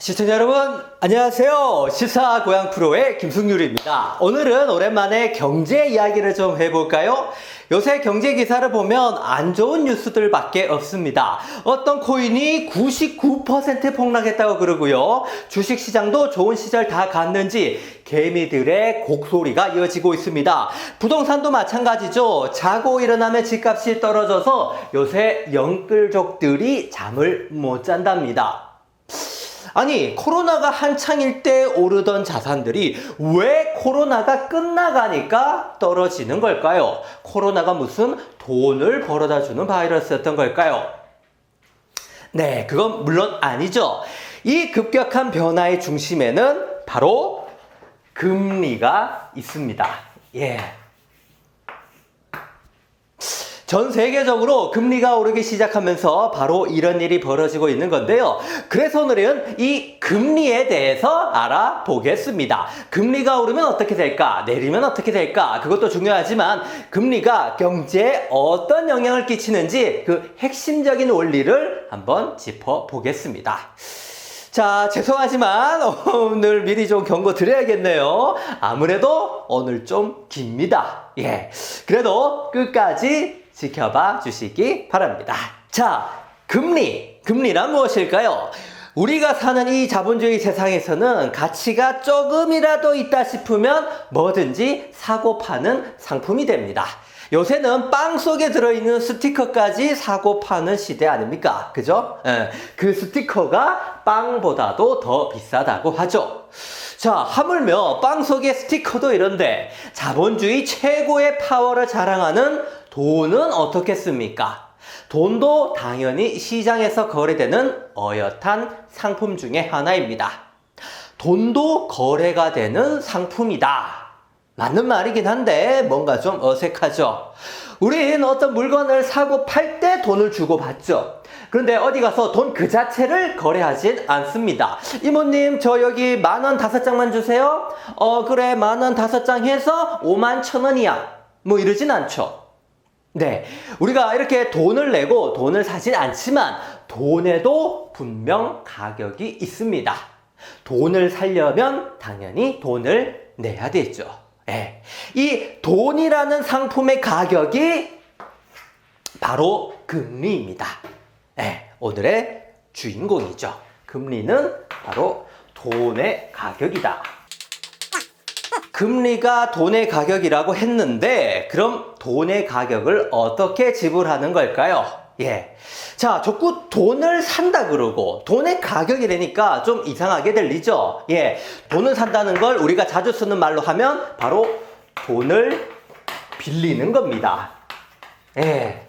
시청자 여러분 안녕하세요. 시사고향 프로의 김승률입니다. 오늘은 오랜만에 경제 이야기를 좀 해볼까요? 요새 경제 기사를 보면 안 좋은 뉴스들밖에 없습니다. 어떤 코인이 99% 폭락했다고 그러고요. 주식시장도 좋은 시절 다 갔는지 개미들의 곡소리가 이어지고 있습니다. 부동산도 마찬가지죠. 자고 일어나면 집값이 떨어져서 요새 영끌족들이 잠을 못 잔답니다. 아니, 코로나가 한창일 때 오르던 자산들이 왜 코로나가 끝나가니까 떨어지는 걸까요? 코로나가 무슨 돈을 벌어다 주는 바이러스였던 걸까요? 네, 그건 물론 아니죠. 이 급격한 변화의 중심에는 바로 금리가 있습니다. 예. 전 세계적으로 금리가 오르기 시작하면서 바로 이런 일이 벌어지고 있는 건데요. 그래서 오늘은 이 금리에 대해서 알아보겠습니다. 금리가 오르면 어떻게 될까? 내리면 어떻게 될까? 그것도 중요하지만 금리가 경제에 어떤 영향을 끼치는지 그 핵심적인 원리를 한번 짚어보겠습니다. 자, 죄송하지만 오늘 미리 좀 경고 드려야겠네요. 아무래도 오늘 좀 깁니다. 예. 그래도 끝까지 지켜봐 주시기 바랍니다. 자, 금리란 무엇일까요? 우리가 사는 이 자본주의 세상에서는 가치가 조금이라도 있다 싶으면 뭐든지 사고 파는 상품이 됩니다. 요새는 빵 속에 들어있는 스티커까지 사고 파는 시대 아닙니까? 그죠? 그 스티커가 빵보다도 더 비싸다고 하죠. 자, 하물며 빵 속의 스티커도 이런데 자본주의 최고의 파워를 자랑하는 돈은 어떻겠습니까? 돈도 당연히 시장에서 거래되는 어엿한 상품 중에 하나입니다. 돈도 거래가 되는 상품이다. 맞는 말이긴 한데 뭔가 좀 어색하죠. 우린 어떤 물건을 사고 팔 때 돈을 주고 받죠. 그런데 어디 가서 돈 그 자체를 거래하진 않습니다. 이모님, 저 여기 10,000원 5장만 주세요. 그래, 10,000원 5장 해서 51,000원이야. 뭐 이러진 않죠. 네, 우리가 이렇게 돈을 내고 돈을 사진 않지만 돈에도 분명 가격이 있습니다. 돈을 살려면 당연히 돈을 내야 되죠. 네. 이 돈이라는 상품의 가격이 바로 금리입니다. 네, 오늘의 주인공이죠. 금리는 바로 돈의 가격이다. 금리가 돈의 가격이라고 했는데 그럼 돈의 가격을 어떻게 지불하는 걸까요? 예. 자, 자꾸 돈을 산다 그러고 돈의 가격이라니까 좀 이상하게 들리죠? 예. 돈을 산다는 걸 우리가 자주 쓰는 말로 하면 바로 돈을 빌리는 겁니다. 예.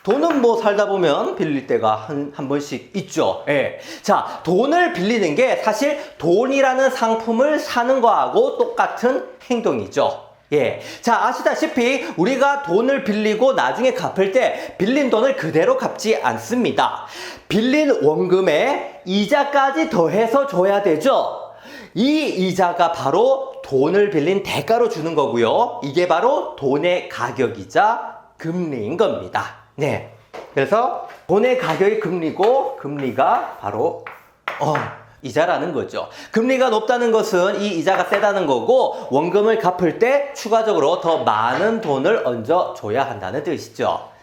돈은 뭐 살다 보면 빌릴 때가 한 번씩 있죠. 예. 자, 돈을 빌리는 게 사실 돈이라는 상품을 사는 거하고 똑같은 행동이죠. 예. 자, 아시다시피 우리가 돈을 빌리고 나중에 갚을 때 빌린 돈을 그대로 갚지 않습니다. 빌린 원금에 이자까지 더해서 줘야 되죠. 이 이자가 바로 돈을 빌린 대가로 주는 거고요. 이게 바로 돈의 가격이자 금리인 겁니다. 네. 그래서 돈의 가격이 금리고 금리가 바로 이자라는 거죠. 금리가 높다는 것은 이 이자가 세다는 거고 원금을 갚을 때 추가적으로 더 많은 돈을 얹어 줘야 한다는 뜻이죠.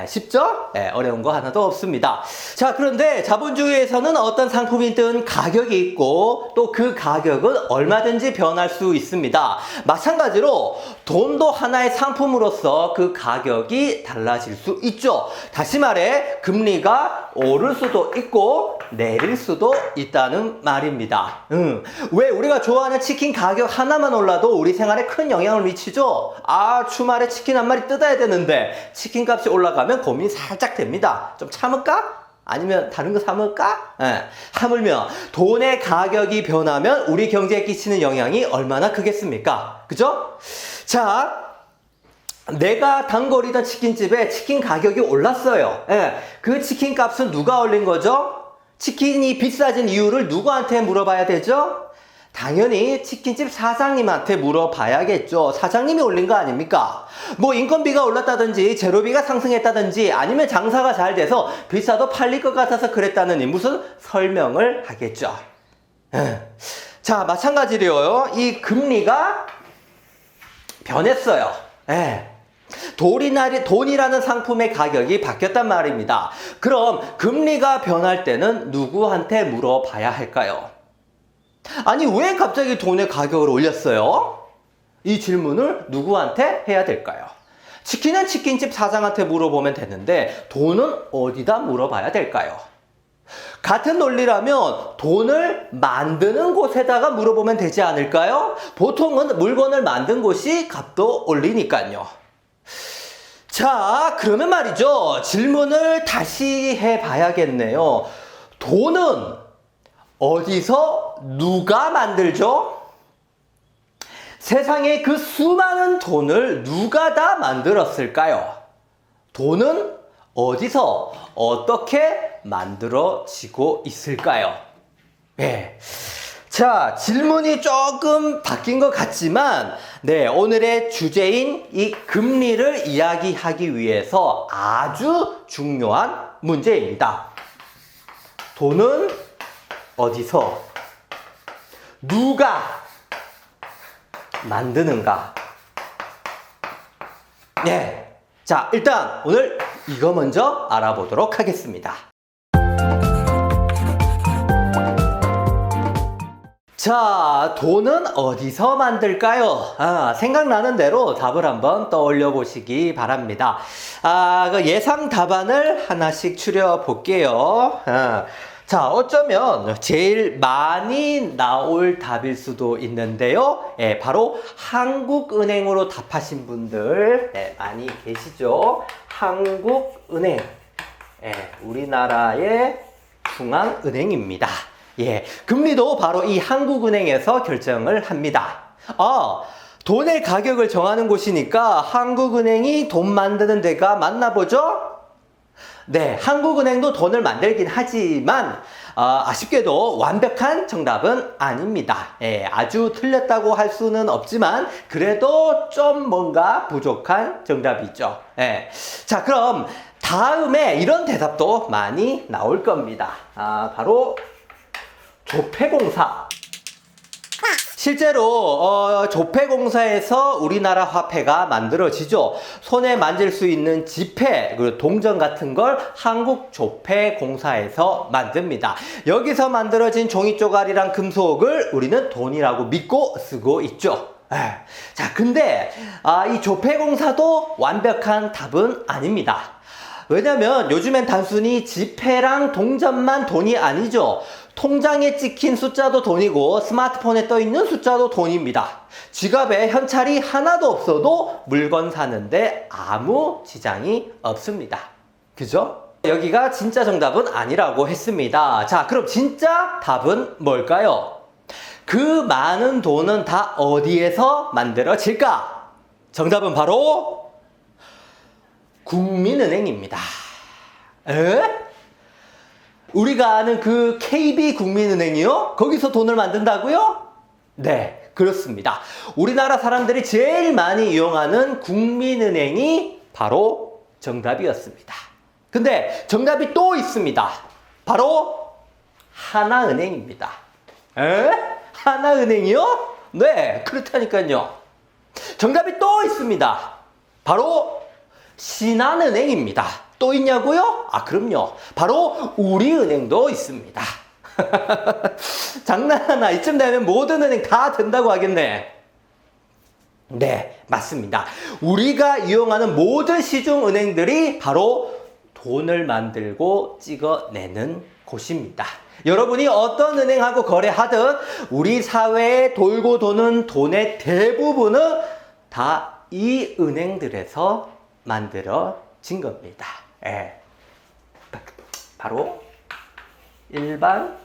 쉽죠? 어려운 거 하나도 없습니다. 자, 그런데 자본주의에서는 어떤 상품이든 가격이 있고 또 그 가격은 얼마든지 변할 수 있습니다. 마찬가지로 돈도 하나의 상품으로서 그 가격이 달라질 수 있죠. 다시 말해 금리가 오를 수도 있고 내릴 수도 있다는 말입니다. 왜 우리가 좋아하는 치킨 가격 하나만 올라도 우리 생활에 큰 영향을 미치죠? 아, 주말에 치킨 한 마리 뜯어야 되는데 치킨 값이 올라가면 고민이 살짝 됩니다. 좀 참을까? 아니면 다른 거 사 먹을까? 하물며 돈의 가격이 변하면 우리 경제에 끼치는 영향이 얼마나 크겠습니까? 그죠? 자, 내가 단거리던 치킨집에 치킨 가격이 올랐어요. 그 치킨 값은 누가 올린 거죠? 치킨이 비싸진 이유를 누구한테 물어봐야 되죠? 당연히 치킨집 사장님한테 물어봐야겠죠. 사장님이 올린 거 아닙니까? 뭐 인건비가 올랐다든지 재료비가 상승했다든지 아니면 장사가 잘 돼서 비싸도 팔릴 것 같아서 그랬다느니 무슨 설명을 하겠죠. 자, 마찬가지로요. 이 금리가 변했어요. 예. 돈이라는 상품의 가격이 바뀌었단 말입니다. 그럼 금리가 변할 때는 누구한테 물어봐야 할까요? 아니, 왜 갑자기 돈의 가격을 올렸어요? 이 질문을 누구한테 해야 될까요? 치킨은 치킨집 사장한테 물어보면 되는데 돈은 어디다 물어봐야 될까요? 같은 논리라면 돈을 만드는 곳에다가 물어보면 되지 않을까요? 보통은 물건을 만든 곳이 값도 올리니까요. 자, 그러면 말이죠. 질문을 다시 해봐야겠네요. 돈은 어디서 누가 만들죠? 세상에 그 수많은 돈을 누가 다 만들었을까요? 돈은 어디서 어떻게 만들어지고 있을까요? 네. 자, 질문이 조금 바뀐 것 같지만, 네, 오늘의 주제인 이 금리를 이야기하기 위해서 아주 중요한 문제입니다. 돈은 어디서 누가 만드는가? 네. 자, 일단 오늘 이거 먼저 알아보도록 하겠습니다. 자, 돈은 어디서 만들까요? 생각나는 대로 답을 한번 떠올려 보시기 바랍니다. 그 예상 답안을 하나씩 추려 볼게요. 자, 어쩌면 제일 많이 나올 답일 수도 있는데요. 바로 한국은행으로 답하신 분들 많이 계시죠? 한국은행, 우리나라의 중앙은행입니다. 금리도 바로 이 한국은행에서 결정을 합니다. 돈의 가격을 정하는 곳이니까 한국은행이 돈 만드는 데가 맞나 보죠? 네, 한국은행도 돈을 만들긴 하지만 아쉽게도 완벽한 정답은 아닙니다. 아주 틀렸다고 할 수는 없지만 그래도 좀 뭔가 부족한 정답이죠. 자, 그럼 다음에 이런 대답도 많이 나올 겁니다. 바로 조폐공사. 실제로 조폐공사에서 우리나라 화폐가 만들어지죠. 손에 만질 수 있는 지폐, 그리고 동전 같은 걸 한국조폐공사에서 만듭니다. 여기서 만들어진 종이 쪼가리랑 금속을 우리는 돈이라고 믿고 쓰고 있죠. 자, 근데 이 조폐공사도 완벽한 답은 아닙니다. 왜냐면 요즘엔 단순히 지폐랑 동전만 돈이 아니죠. 통장에 찍힌 숫자도 돈이고 스마트폰에 떠있는 숫자도 돈입니다. 지갑에 현찰이 하나도 없어도 물건 사는데 아무 지장이 없습니다. 그죠? 여기가 진짜 정답은 아니라고 했습니다. 자, 그럼 진짜 답은 뭘까요? 그 많은 돈은 다 어디에서 만들어질까? 정답은 바로 국민은행입니다. 우리가 아는 그 KB국민은행이요? 거기서 돈을 만든다고요? 네, 그렇습니다. 우리나라 사람들이 제일 많이 이용하는 국민은행이 바로 정답이었습니다. 근데 정답이 또 있습니다. 바로 하나은행입니다. 하나은행이요? 네, 그렇다니까요. 정답이 또 있습니다. 바로 신한은행입니다. 또 있냐고요? 그럼요. 바로 우리은행도 있습니다. 장난하나? 이쯤 되면 모든 은행 다 된다고 하겠네. 네, 맞습니다. 우리가 이용하는 모든 시중은행들이 바로 돈을 만들고 찍어내는 곳입니다. 여러분이 어떤 은행하고 거래하든 우리 사회에 돌고 도는 돈의 대부분은 다 이 은행들에서 만들어진 겁니다. 바로 일반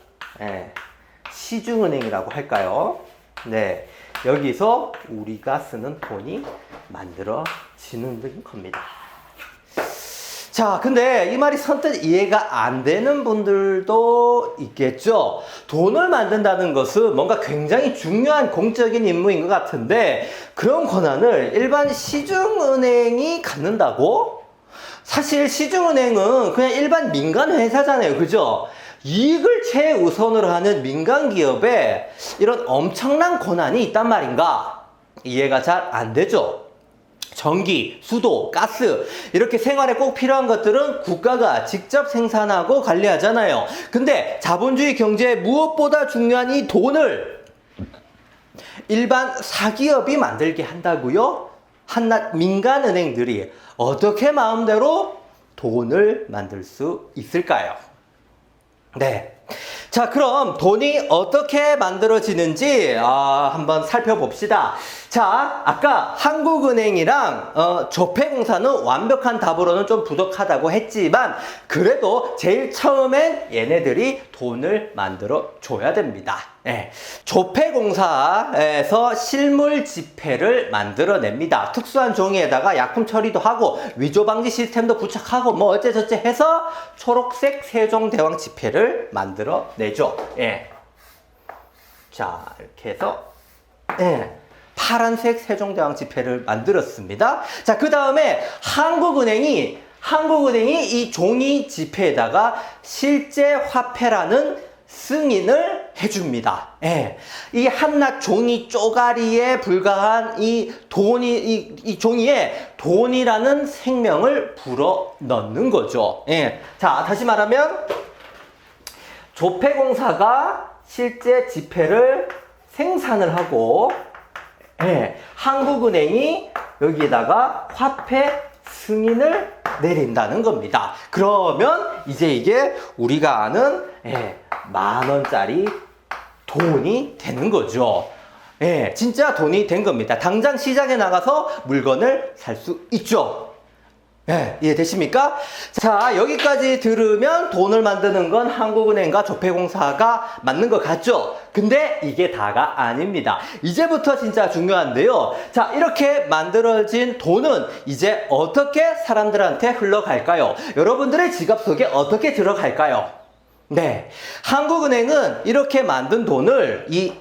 시중은행이라고 할까요? 네, 여기서 우리가 쓰는 돈이 만들어지는 겁니다. 자, 근데 이 말이 선뜻 이해가 안 되는 분들도 있겠죠. 돈을 만든다는 것은 뭔가 굉장히 중요한 공적인 임무인 것 같은데 그런 권한을 일반 시중은행이 갖는다고? 사실 시중은행은 그냥 일반 민간 회사잖아요. 그죠? 이익을 최우선으로 하는 민간 기업에 이런 엄청난 권한이 있단 말인가? 이해가 잘 안 되죠? 전기, 수도, 가스 이렇게 생활에 꼭 필요한 것들은 국가가 직접 생산하고 관리하잖아요. 근데 자본주의 경제에 무엇보다 중요한 이 돈을 일반 사기업이 만들게 한다고요? 한낱 민간은행들이 어떻게 마음대로 돈을 만들 수 있을까요? 네. 자, 그럼 돈이 어떻게 만들어지는지 한번 살펴봅시다. 자, 아까 한국은행이랑 조폐공사는 완벽한 답으로는 좀 부족하다고 했지만 그래도 제일 처음엔 얘네들이 돈을 만들어 줘야 됩니다. 네. 조폐공사에서 실물 지폐를 만들어냅니다. 특수한 종이에다가 약품 처리도 하고 위조방지 시스템도 부착하고 뭐 어째저째 해서 초록색 세종대왕 지폐를 만들어내죠. 예. 자, 이렇게 해서 파란색 세종대왕 지폐를 만들었습니다. 자, 그 다음에 한국은행이 이 종이 지폐에다가 실제 화폐라는 승인을 해줍니다. 예. 이 한낱 종이 쪼가리에 불과한 이 종이에 돈이라는 생명을 불어 넣는 거죠. 예. 자, 다시 말하면 조폐공사가 실제 지폐를 생산을 하고 한국은행이 여기에다가 화폐 승인을 내린다는 겁니다. 그러면 이제 이게 우리가 아는 10,000원짜리 돈이 되는 거죠. 진짜 돈이 된 겁니다. 당장 시장에 나가서 물건을 살 수 있죠. 이해되십니까? 자, 여기까지 들으면 돈을 만드는 건 한국은행과 조폐공사가 맞는 것 같죠? 근데 이게 다가 아닙니다. 이제부터 진짜 중요한데요. 자, 이렇게 만들어진 돈은 이제 어떻게 사람들한테 흘러갈까요? 여러분들의 지갑 속에 어떻게 들어갈까요? 네. 한국은행은 이렇게 만든 돈을 이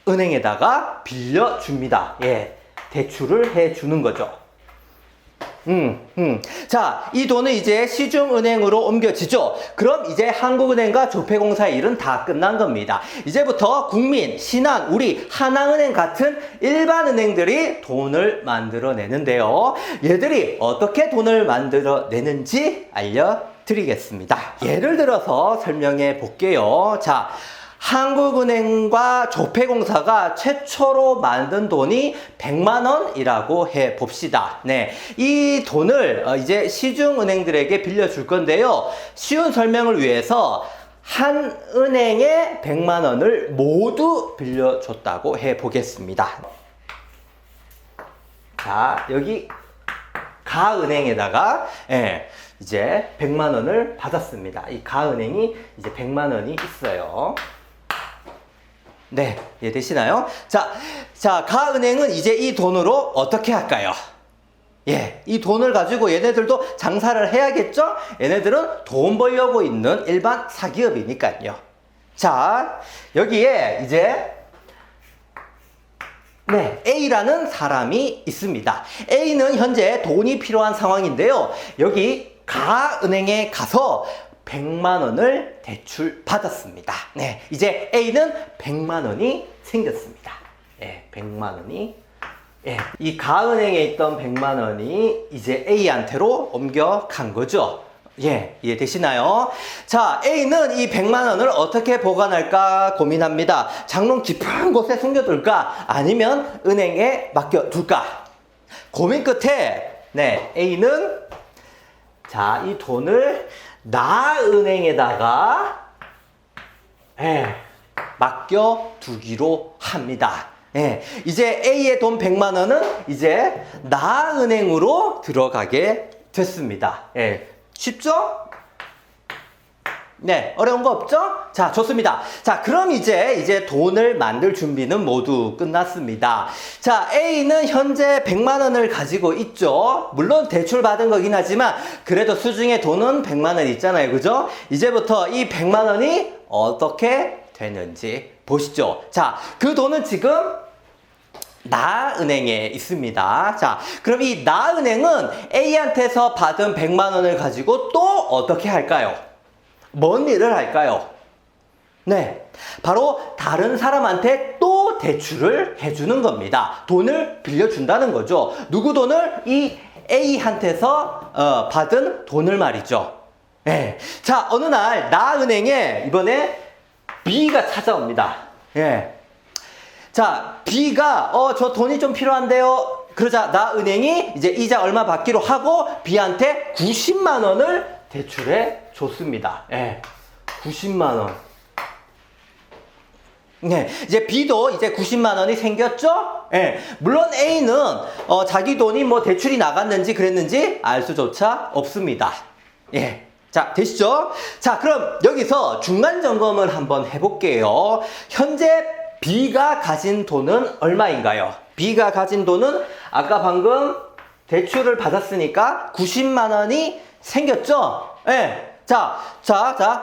시중은행에다가 빌려줍니다. 대출을 해주는 거죠. 자, 이 돈은 이제 시중은행으로 옮겨지죠. 그럼 이제 한국은행과 조폐공사의 일은 다 끝난 겁니다. 이제부터 국민, 신한, 우리 하나은행 같은 일반 은행들이 돈을 만들어내는데요. 얘들이 어떻게 돈을 만들어내는지 알려드리겠습니다. 예를 들어서 설명해 볼게요. 자, 한국은행과 조폐공사가 최초로 만든 돈이 100만원이라고 해 봅시다. 네. 이 돈을 이제 시중은행들에게 빌려줄 건데요. 쉬운 설명을 위해서 한 은행에 100만원을 모두 빌려줬다고 해 보겠습니다. 자, 여기 가은행에다가 이제 100만원을 받았습니다. 이 가은행이 이제 100만원이 있어요. 네, 이해되시나요? 자, 가은행은 이제 이 돈으로 어떻게 할까요? 이 돈을 가지고 얘네들도 장사를 해야겠죠? 얘네들은 돈 벌려고 있는 일반 사기업이니까요. 자, 여기에 이제 A라는 사람이 있습니다. A는 현재 돈이 필요한 상황인데요. 여기 가은행에 가서 100만원을 대출 받았습니다. 이제 A는 100만원이 생겼습니다. 100만원이. 이 가은행에 있던 100만원이 이제 A한테로 옮겨간 거죠. 이해되시나요? 자, A는 이 100만원을 어떻게 보관할까 고민합니다. 장롱 깊은 곳에 숨겨둘까? 아니면 은행에 맡겨둘까? 고민 끝에, A는 자, 이 돈을 나은행에다가 맡겨두기로 합니다. 이제 A의 돈 100만원은 이제 나은행으로 들어가게 됐습니다. 쉽죠? 어려운 거 없죠? 자, 좋습니다. 자, 그럼 이제 돈을 만들 준비는 모두 끝났습니다. 자, A는 현재 100만원을 가지고 있죠. 물론 대출 받은 거긴 하지만 그래도 수중에 돈은 100만원 있잖아요. 그죠? 이제부터 이 100만원이 어떻게 되는지 보시죠. 자, 그 돈은 지금 나은행에 있습니다. 자, 그럼 이 나은행은 A한테서 받은 100만 원을 가지고 또 어떻게 할까요? 뭔 일을 할까요? 네, 바로 다른 사람한테 또 대출을 해주는 겁니다. 돈을 빌려준다는 거죠. 누구 돈을? 이 A한테서 받은 돈을 말이죠. 네. 자, 어느 날 나은행에 이번에 B가 찾아옵니다. 예. 자, B가 저 돈이 좀 필요한데요. 그러자 나은행이 이제 이자 얼마 받기로 하고 B한테 90만 원을 대출해 줬습니다. 예. 90만 원. 네, 이제 B도 이제 90만 원이 생겼죠? 예. 물론 A는 자기 돈이 뭐 대출이 나갔는지 그랬는지 알 수조차 없습니다. 예. 자, 되시죠? 자, 그럼 여기서 중간 점검을 한번 해볼게요. 현재 B가 가진 돈은 얼마인가요? B가 가진 돈은 아까 방금 대출을 받았으니까 90만 원이 생겼죠? 예. 자,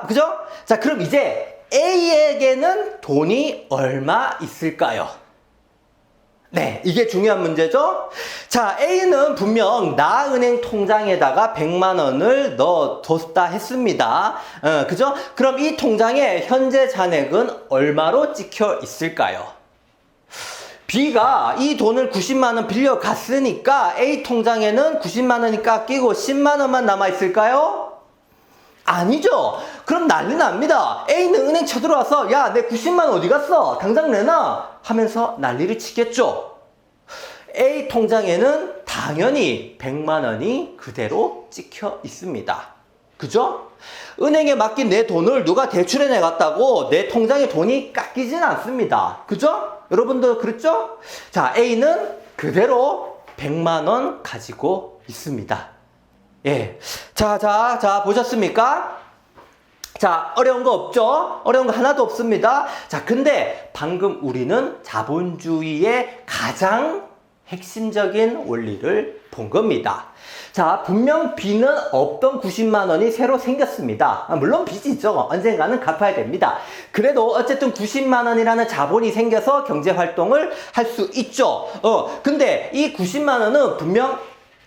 그죠? 자, 그럼 이제 A에게는 돈이 얼마 있을까요? 네, 이게 중요한 문제죠? 자, A는 분명 나은행 통장에다가 100만 원을 넣어뒀다 했습니다. 그죠? 그럼 이 통장에 현재 잔액은 얼마로 찍혀 있을까요? B가 이 돈을 90만 원 빌려갔으니까 A 통장에는 90만 원이 깎이고 10만 원만 남아있을까요? 아니죠. 그럼 난리 납니다. A는 은행 쳐들어와서 야, 내 90만 원 어디 갔어? 당장 내놔 하면서 난리를 치겠죠. A 통장에는 당연히 100만 원이 그대로 찍혀 있습니다. 그죠? 은행에 맡긴 내 돈을 누가 대출해 내갔다고 내 통장에 돈이 깎이진 않습니다. 그죠? 여러분도 그렇죠? 자, A는 그대로 100만 원 가지고 있습니다. 예. 자, 보셨습니까? 자, 어려운 거 없죠? 어려운 거 하나도 없습니다. 자, 근데 방금 우리는 자본주의의 가장 핵심적인 원리를 본 겁니다. 자, 분명 B는 없던 90만 원이 새로 생겼습니다. 물론 빚이죠. 언젠가는 갚아야 됩니다. 그래도 어쨌든 90만 원이라는 자본이 생겨서 경제 활동을 할 수 있죠. 근데 이 90만 원은 분명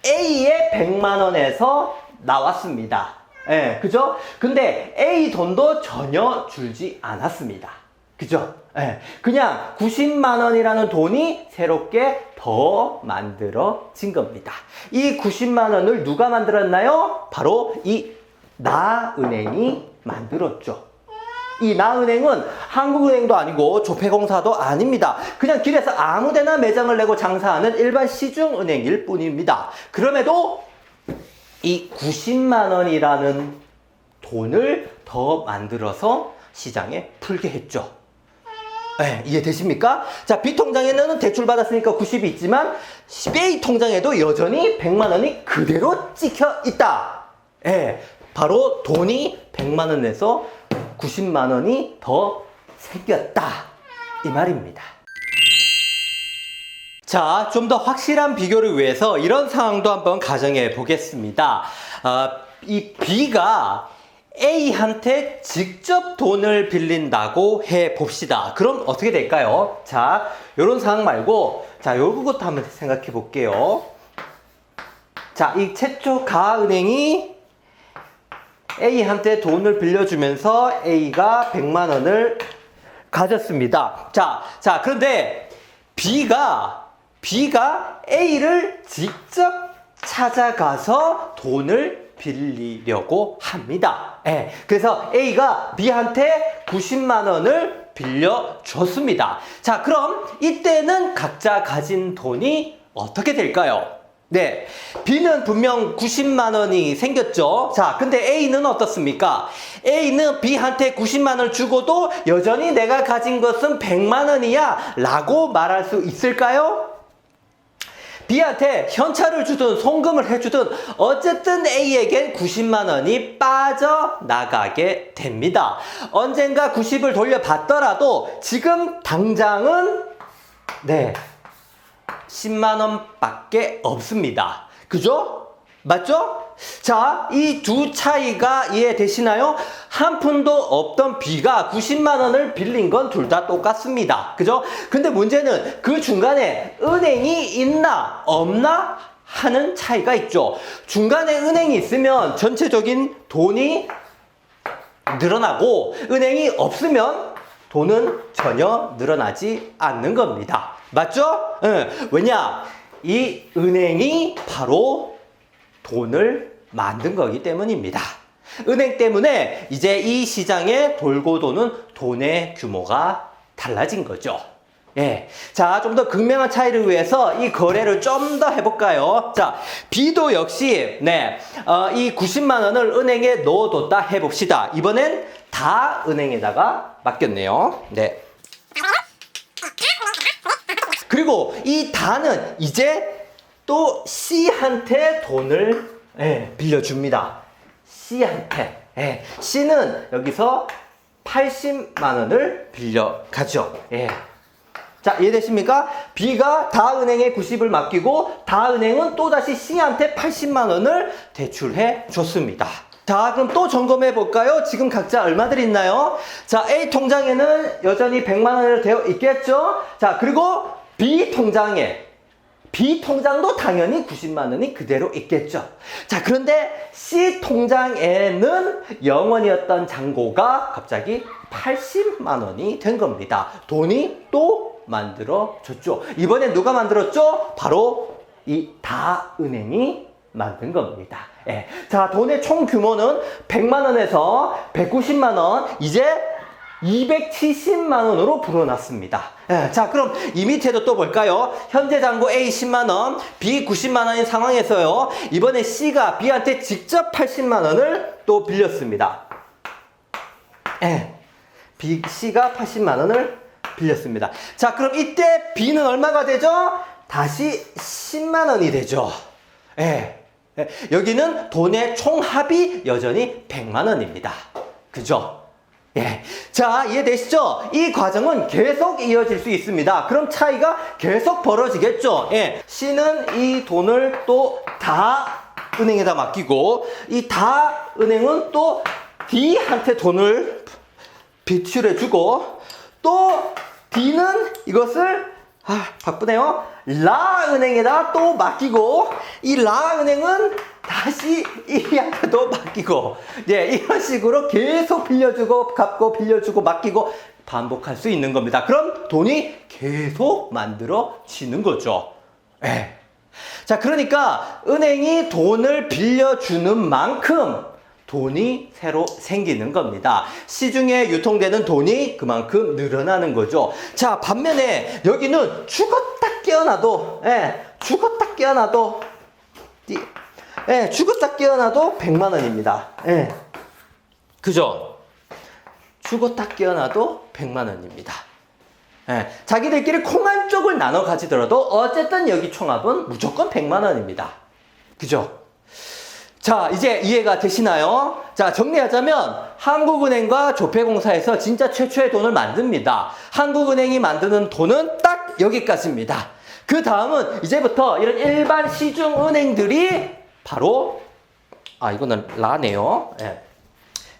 A의 100만 원에서 나왔습니다. 예, 그죠? 근데 A 돈도 전혀 줄지 않았습니다. 그죠? 예, 그냥 90만 원이라는 돈이 새롭게 더 만들어진 겁니다. 이 90만 원을 누가 만들었나요? 바로 이 나은행이 만들었죠. 이 나은행은 한국은행도 아니고 조폐공사도 아닙니다. 그냥 길에서 아무데나 매장을 내고 장사하는 일반 시중은행일 뿐입니다. 그럼에도 이 90만 원이라는 돈을 더 만들어서 시장에 풀게 했죠. 네, 이해되십니까? 자, B 통장에는 대출 받았으니까 90이 있지만 A 통장에도 여전히 100만 원이 그대로 찍혀 있다. 네, 바로 돈이 100만 원에서 90만 원이 더 생겼다. 이 말입니다. 자, 좀 더 확실한 비교를 위해서 이런 상황도 한번 가정해 보겠습니다. 이 B가 A한테 직접 돈을 빌린다고 해 봅시다. 그럼 어떻게 될까요? 자, 요런 상황 말고, 자, 요것도 한번 생각해 볼게요. 자, 이 최초 가은행이 A한테 돈을 빌려주면서 A가 100만 원을 가졌습니다. 자, 그런데 B가 A를 직접 찾아가서 돈을 빌리려고 합니다. 예, 그래서 A가 B한테 90만 원을 빌려줬습니다. 자, 그럼 이때는 각자 가진 돈이 어떻게 될까요? 네, B는 분명 90만 원이 생겼죠. 자, 근데 A는 어떻습니까? A는 B한테 90만 원을 주고도 여전히 내가 가진 것은 100만 원이야 라고 말할 수 있을까요? B한테 현찰을 주든 송금을 해주든 어쨌든 A에겐 90만 원이 빠져나가게 됩니다. 언젠가 90을 돌려받더라도 지금 당장은 10만 원밖에 없습니다. 그죠? 맞죠? 자, 이 두 차이가 이해되시나요? 한 푼도 없던 B가 90만 원을 빌린 건 둘 다 똑같습니다. 그죠? 근데 문제는 그 중간에 은행이 있나 없나 하는 차이가 있죠. 중간에 은행이 있으면 전체적인 돈이 늘어나고 은행이 없으면 돈은 전혀 늘어나지 않는 겁니다. 맞죠? 왜냐? 이 은행이 바로 돈을 만든 거기 때문입니다. 은행 때문에 이제 이 시장에 돌고 도는 돈의 규모가 달라진 거죠. 예. 자, 좀 더 극명한 차이를 위해서 이 거래를 좀 더 해볼까요? 자, B도 역시, 이 90만 원을 은행에 넣어뒀다 해봅시다. 이번엔 다 은행에다가 맡겼네요. 네. 그리고 이 다는 이제 또 C한테 돈을 빌려줍니다. C한테. C는 여기서 80만 원을 빌려가죠. 자, 이해되십니까? B가 다은행에 90을 맡기고 다은행은 또다시 C한테 80만 원을 대출해 줬습니다. 자, 그럼 또 점검해 볼까요? 지금 각자 얼마들 있나요? 자, A 통장에는 여전히 100만 원으로 되어 있겠죠? 자, 그리고 B 통장도 당연히 90만 원이 그대로 있겠죠. 자, 그런데 C 통장에는 0원이었던 잔고가 갑자기 80만 원이 된 겁니다. 돈이 또 만들어졌죠. 이번엔 누가 만들었죠? 바로 이 다은행이 만든 겁니다. 자, 돈의 총 규모는 100만 원에서 190만 원, 이제 270만 원으로 불어났습니다. 자, 그럼 이 밑에도 또 볼까요? 현재 잔고 A 10만 원, B 90만 원인 상황에서요. 이번에 C가 B한테 직접 80만 원을 또 빌렸습니다. C가 80만 원을 빌렸습니다. 자, 그럼 이때 B는 얼마가 되죠? 다시 10만 원이 되죠. 여기는 돈의 총합이 여전히 100만 원입니다. 그죠? 자, 이해되시죠? 이 과정은 계속 이어질 수 있습니다. 그럼 차이가 계속 벌어지겠죠? C는 이 돈을 또 다 은행에다 맡기고, 이 다 은행은 또 D한테 돈을 비출해주고, 또 D는 이것을 바쁘네요. 라 은행에다 또 맡기고, 이 라 은행은 다시 E한테도 맡기고, 이런 식으로 계속 빌려주고 갚고 빌려주고 맡기고 반복할 수 있는 겁니다. 그럼 돈이 계속 만들어지는 거죠. 자, 그러니까 은행이 돈을 빌려주는 만큼 돈이 새로 생기는 겁니다. 시중에 유통되는 돈이 그만큼 늘어나는 거죠. 자, 반면에 여기는 죽었다 깨어나도 죽었다 깨어나도 100만 원입니다. 그죠? 죽었다 깨어나도 100만 원입니다. 자기들끼리 콩 한 쪽을 나눠 가지더라도 어쨌든 여기 총합은 무조건 100만 원입니다. 그죠? 자, 이제 이해가 되시나요? 자, 정리하자면 한국은행과 조폐공사에서 진짜 최초의 돈을 만듭니다. 한국은행이 만드는 돈은 딱 여기까지입니다. 그 다음은 이제부터 이런 일반 시중은행들이 바로, 이거는 라네요.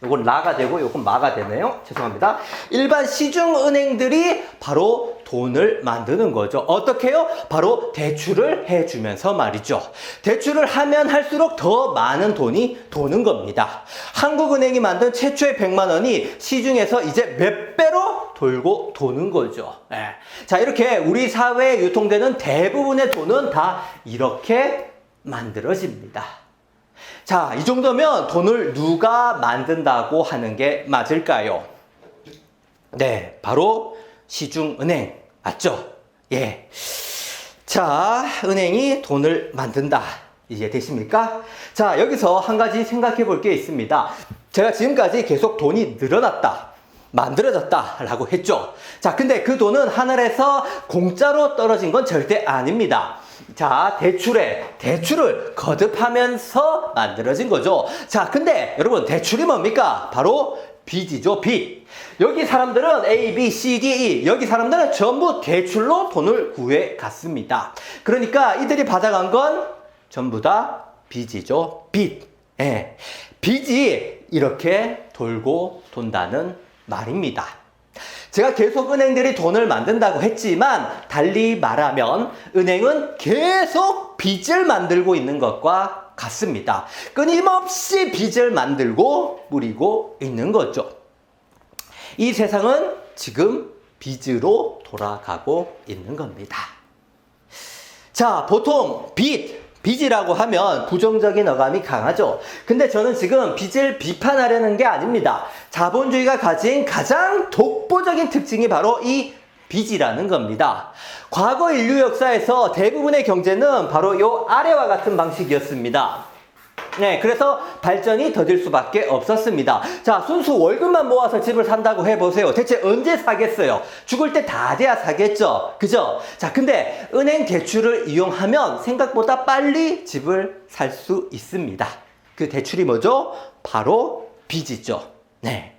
이건 라가 되고 이건 마가 되네요. 죄송합니다. 일반 시중은행들이 바로 돈을 만드는 거죠. 어떻게 해요? 바로 대출을 해주면서 말이죠. 대출을 하면 할수록 더 많은 돈이 도는 겁니다. 한국은행이 만든 최초의 100만 원이 시중에서 이제 몇 배로 돌고 도는 거죠. 자, 이렇게 우리 사회에 유통되는 대부분의 돈은 다 이렇게 만들어집니다. 자, 이 정도면 돈을 누가 만든다고 하는 게 맞을까요? 바로 시중은행. 맞죠? 자, 은행이 돈을 만든다. 이해되십니까? 자, 여기서 한 가지 생각해 볼 게 있습니다. 제가 지금까지 계속 돈이 늘어났다, 만들어졌다 라고 했죠. 자, 근데 그 돈은 하늘에서 공짜로 떨어진 건 절대 아닙니다. 자, 대출을 거듭하면서 만들어진 거죠. 자, 근데 여러분, 대출이 뭡니까? 바로 빚이죠, 빚. 여기 사람들은 A, B, C, D, E, 여기 사람들은 전부 대출로 돈을 구해 갔습니다. 그러니까 이들이 받아간 건 전부 다 빚이죠, 빚. 예, 빚이 이렇게 돌고 돈다는 말입니다. 제가 계속 은행들이 돈을 만든다고 했지만 달리 말하면 은행은 계속 빚을 만들고 있는 것과 같습니다. 끊임없이 빚을 만들고 뿌리고 있는 거죠. 이 세상은 지금 빚으로 돌아가고 있는 겁니다. 자, 보통 빚이라고 하면 부정적인 어감이 강하죠. 근데 저는 지금 빚을 비판하려는 게 아닙니다. 자본주의가 가진 가장 독보적인 특징이 바로 이 빚이라는 겁니다. 과거 인류 역사에서 대부분의 경제는 바로 이 아래와 같은 방식이었습니다. 네, 그래서 발전이 더딜 수밖에 없었습니다. 자, 순수 월급만 모아서 집을 산다고 해보세요. 대체 언제 사겠어요? 죽을 때 다 돼야 사겠죠? 그죠? 자, 근데 은행 대출을 이용하면 생각보다 빨리 집을 살 수 있습니다. 그 대출이 뭐죠? 바로 빚이죠. 네.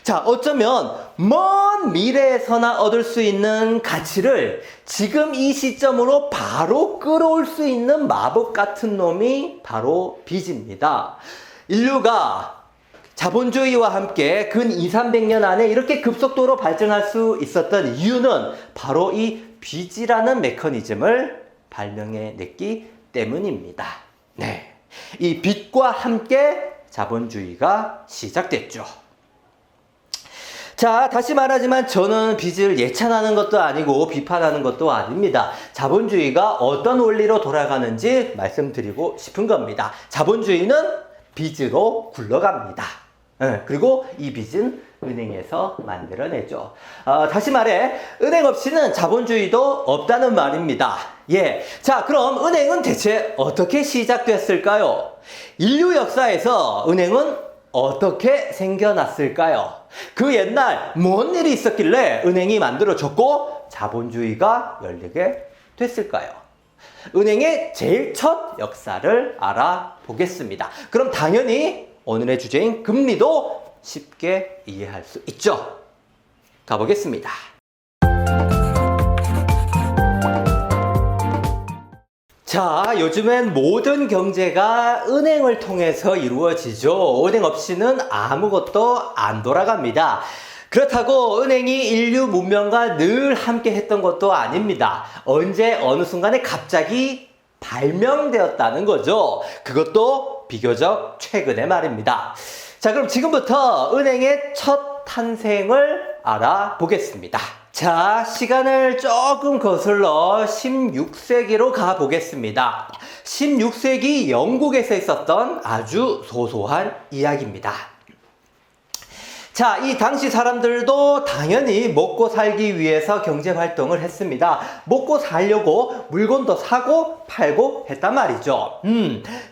자, 어쩌면 먼 미래에서나 얻을 수 있는 가치를 지금 이 시점으로 바로 끌어올 수 있는 마법 같은 놈이 바로 빚입니다. 인류가 자본주의와 함께 근 200~300년 안에 이렇게 급속도로 발전할 수 있었던 이유는 바로 이 빚이라는 메커니즘을 발명해냈기 때문입니다. 네. 이 빚과 함께 자본주의가 시작됐죠. 자, 다시 말하지만 저는 빚을 예찬하는 것도 아니고 비판하는 것도 아닙니다. 자본주의가 어떤 원리로 돌아가는지 말씀드리고 싶은 겁니다. 자본주의는 빚으로 굴러갑니다. 그리고 이 빚은 은행에서 만들어내죠. 다시 말해 은행 없이는 자본주의도 없다는 말입니다. 예, 자, 그럼 은행은 대체 어떻게 시작됐을까요? 인류 역사에서 은행은 어떻게 생겨났을까요? 그 옛날 뭔 일이 있었길래 은행이 만들어졌고 자본주의가 열리게 됐을까요? 은행의 제일 첫 역사를 알아보겠습니다. 그럼 당연히 오늘의 주제인 금리도 쉽게 이해할 수 있죠. 가보겠습니다. 자, 요즘엔 모든 경제가 은행을 통해서 이루어지죠. 은행 없이는 아무것도 안 돌아갑니다. 그렇다고 은행이 인류 문명과 늘 함께 했던 것도 아닙니다. 언제 어느 순간에 갑자기 발명되었다는 거죠. 그것도 비교적 최근의 말입니다. 자, 그럼 지금부터 은행의 첫 탄생을 알아보겠습니다. 자, 시간을 조금 거슬러 16세기로 가보겠습니다. 16세기 영국에서 있었던 아주 소소한 이야기입니다. 자, 이 당시 사람들도 당연히 먹고 살기 위해서 경제활동을 했습니다. 먹고 살려고 물건도 사고 팔고 했단 말이죠.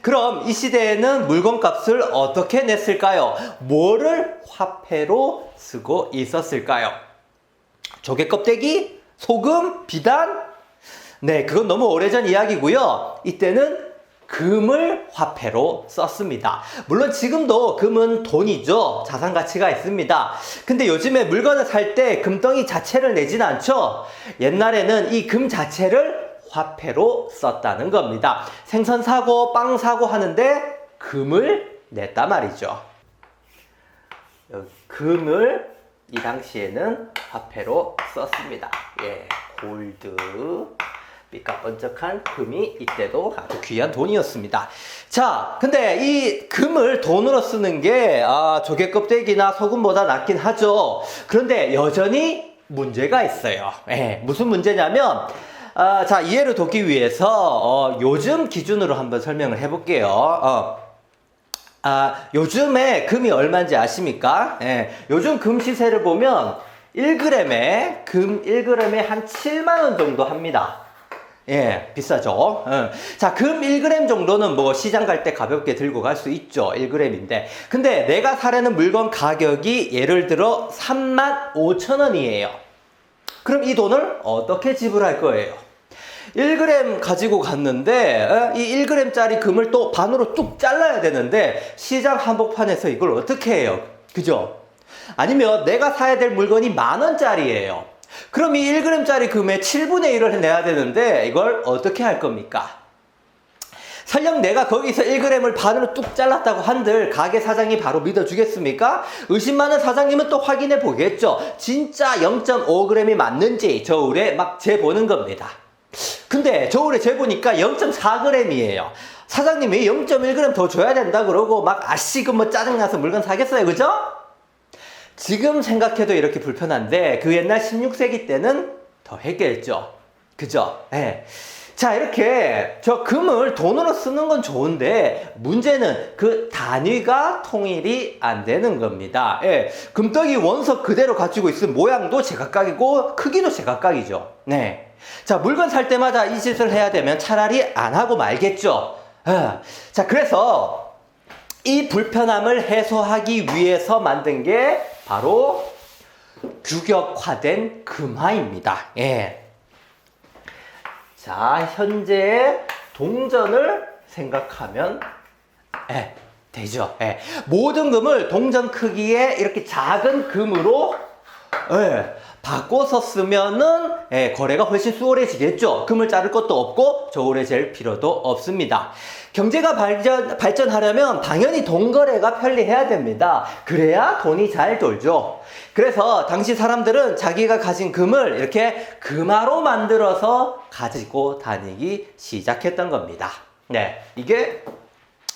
그럼 이 시대에는 물건값을 어떻게 냈을까요? 뭐를 화폐로 쓰고 있었을까요? 조개 껍데기? 소금? 비단? 네, 그건 너무 오래전 이야기고요. 이때는 금을 화폐로 썼습니다. 물론 지금도 금은 돈이죠. 자산 가치가 있습니다. 근데 요즘에 물건을 살 때 금덩이 자체를 내진 않죠. 옛날에는 이 금 자체를 화폐로 썼다는 겁니다. 생선 사고 빵 사고 하는데 금을 냈단 말이죠. 금을 이 당시에는 화폐로 썼습니다. 예, 골드, 삐까번쩍한 금이 이때도 아주 귀한 돈이었습니다. 자, 근데 이 금을 돈으로 쓰는 게 조개 껍데기나 소금보다 낫긴 하죠. 그런데 여전히 문제가 있어요. 예, 무슨 문제냐면 자, 이해를 돕기 위해서 요즘 기준으로 한번 설명을 해볼게요. 요즘에 금이 얼마인지 아십니까? 예, 요즘 금 시세를 보면 1g에 금 1g에 한 7만원 정도 합니다. 예, 비싸죠. 자, 금 1g 정도는 뭐 시장 갈 때 가볍게 들고 갈 수 있죠. 1g인데. 근데 내가 사려는 물건 가격이 예를 들어 35,000원이에요. 그럼 이 돈을 어떻게 지불할 거예요? 1g 가지고 갔는데 이 1g짜리 금을 또 반으로 뚝 잘라야 되는데 시장 한복판에서 이걸 어떻게 해요? 그죠? 아니면 내가 사야 될 물건이 10,000원짜리예요. 그럼 이 1g짜리 금의 7분의 1을 내야 되는데 이걸 어떻게 할 겁니까? 설령 내가 거기서 1g을 반으로 뚝 잘랐다고 한들 가게 사장이 바로 믿어주겠습니까? 의심 많은 사장님은 또 확인해 보겠죠. 진짜 0.5g이 맞는지 저울에 막 재보는 겁니다. 근데 저울에 재보니까 0.4g이에요. 사장님이 0.1g 더 줘야 된다 그러고 막 아씨금 뭐 짜증나서 물건 사겠어요, 그죠? 지금 생각해도 이렇게 불편한데 그 옛날 16세기 때는 더 했겠죠. 그죠? 예. 자, 이렇게 저 금을 돈으로 쓰는 건 좋은데 문제는 그 단위가 통일이 안 되는 겁니다. 예. 금떡이 원석 그대로 가지고 있으면 모양도 제각각이고 크기도 제각각이죠. 네. 자, 물건 살 때마다 이 짓을 해야 되면 차라리 안 하고 말겠죠. 예. 자, 그래서 이 불편함을 해소하기 위해서 만든 게 바로 규격화된 금화입니다. 예. 자, 현재의 동전을 생각하면 되죠. 모든 금을 동전 크기의 이렇게 작은 금으로 바꿔서 쓰면은 거래가 훨씬 수월해지겠죠. 금을 자를 것도 없고 저울에 잴 필요도 없습니다. 경제가 발전하려면 당연히 돈거래가 편리해야 됩니다. 그래야 돈이 잘 돌죠. 그래서 당시 사람들은 자기가 가진 금을 이렇게 금화로 만들어서 가지고 다니기 시작했던 겁니다. 네, 이게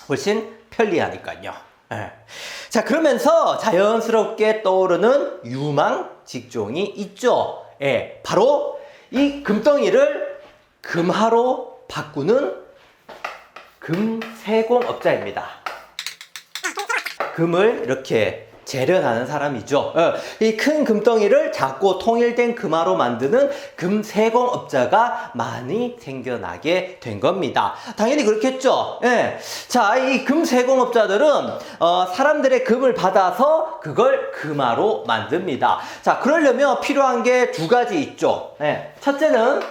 훨씬 편리하니까요. 네. 자, 그러면서 자연스럽게 떠오르는 유망 직종이 있죠. 예, 바로 이 금덩이를 금화로 바꾸는 금세공업자입니다. 금을 이렇게 재련하는 사람이죠. 이 큰 금덩이를 작고 통일된 금화로 만드는 금세공업자가 많이 생겨나게 된 겁니다. 당연히 그렇겠죠. 예. 자, 이 금세공업자들은 사람들의 금을 받아서 그걸 금화로 만듭니다. 자, 그러려면 필요한 게 두 가지 있죠. 예. 첫째는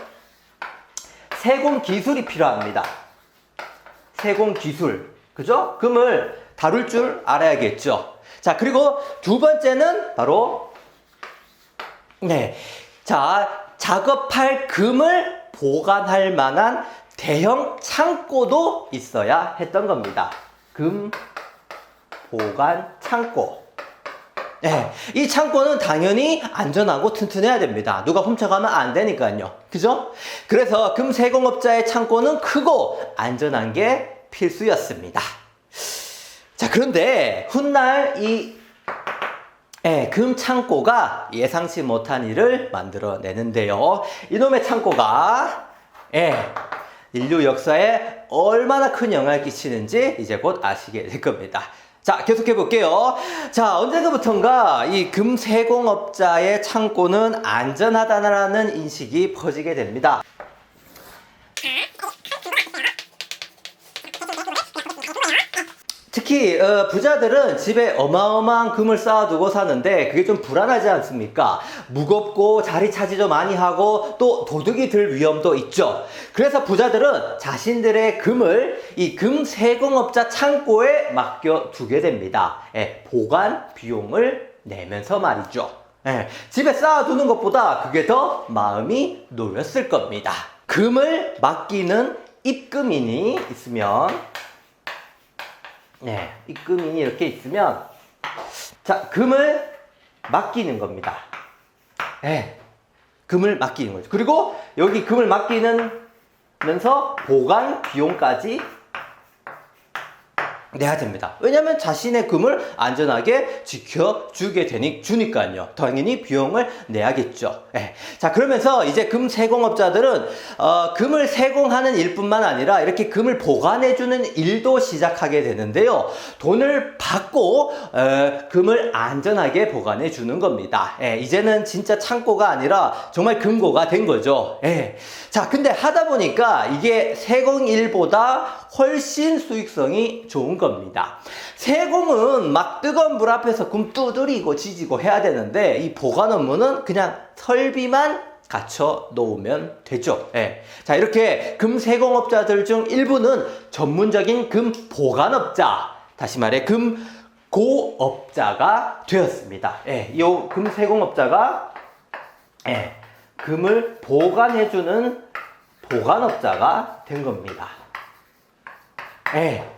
세공 기술이 필요합니다. 세공 기술, 그죠? 금을 다룰 줄 알아야겠죠. 자, 그리고 두 번째는 바로 자, 작업할 금을 보관할 만한 대형 창고도 있어야 했던 겁니다. 금 보관 창고. 이 창고는 당연히 안전하고 튼튼해야 됩니다. 누가 훔쳐가면 안 되니까요. 그죠? 그래서 금세공업자의 창고는 크고 안전한 게 필수였습니다. 자, 그런데 훗날 이 금 창고가 예상치 못한 일을 만들어내는데요. 이놈의 창고가 인류 역사에 얼마나 큰 영향을 끼치는지 이제 곧 아시게 될 겁니다. 자, 계속해 볼게요. 자, 언제부턴가 이 금세공업자의 창고는 안전하다는 인식이 퍼지게 됩니다. 특히 부자들은 집에 어마어마한 금을 쌓아두고 사는데 그게 좀 불안하지 않습니까? 무겁고 자리 차지도 많이 하고 또 도둑이 들 위험도 있죠. 그래서 부자들은 자신들의 금을 이 금세공업자 창고에 맡겨두게 됩니다. 보관 비용을 내면서 말이죠. 집에 쌓아두는 것보다 그게 더 마음이 놓였을 겁니다. 금을 맡기는 입금인이 있으면 입금인이 이렇게 있으면 자, 금을 맡기는 겁니다. 금을 맡기는 거죠. 그리고 여기 금을 맡기면서 보관 비용까지 내야 됩니다. 왜냐하면 자신의 금을 안전하게 지켜주게 주니까요. 당연히 비용을 내야겠죠. 자, 그러면서 이제 금세공업자들은 금을 세공하는 일뿐만 아니라 이렇게 금을 보관해주는 일도 시작하게 되는데요. 돈을 받고 금을 안전하게 보관해주는 겁니다. 이제는 진짜 창고가 아니라 정말 금고가 된 거죠. 자, 근데 하다 보니까 이게 세공일보다 훨씬 수익성이 좋은 겁니다. 세공은 막 뜨거운 물 앞에서 금 두드리고 지지고 해야 되는데 이 보관 업무는 그냥 설비만 갖춰 놓으면 되죠. 자, 이렇게 금 세공업자들 중 일부는 전문적인 금 보관업자, 다시 말해 금 고업자가 되었습니다. 이 금 세공업자가 금을 보관해주는 보관업자가 된 겁니다.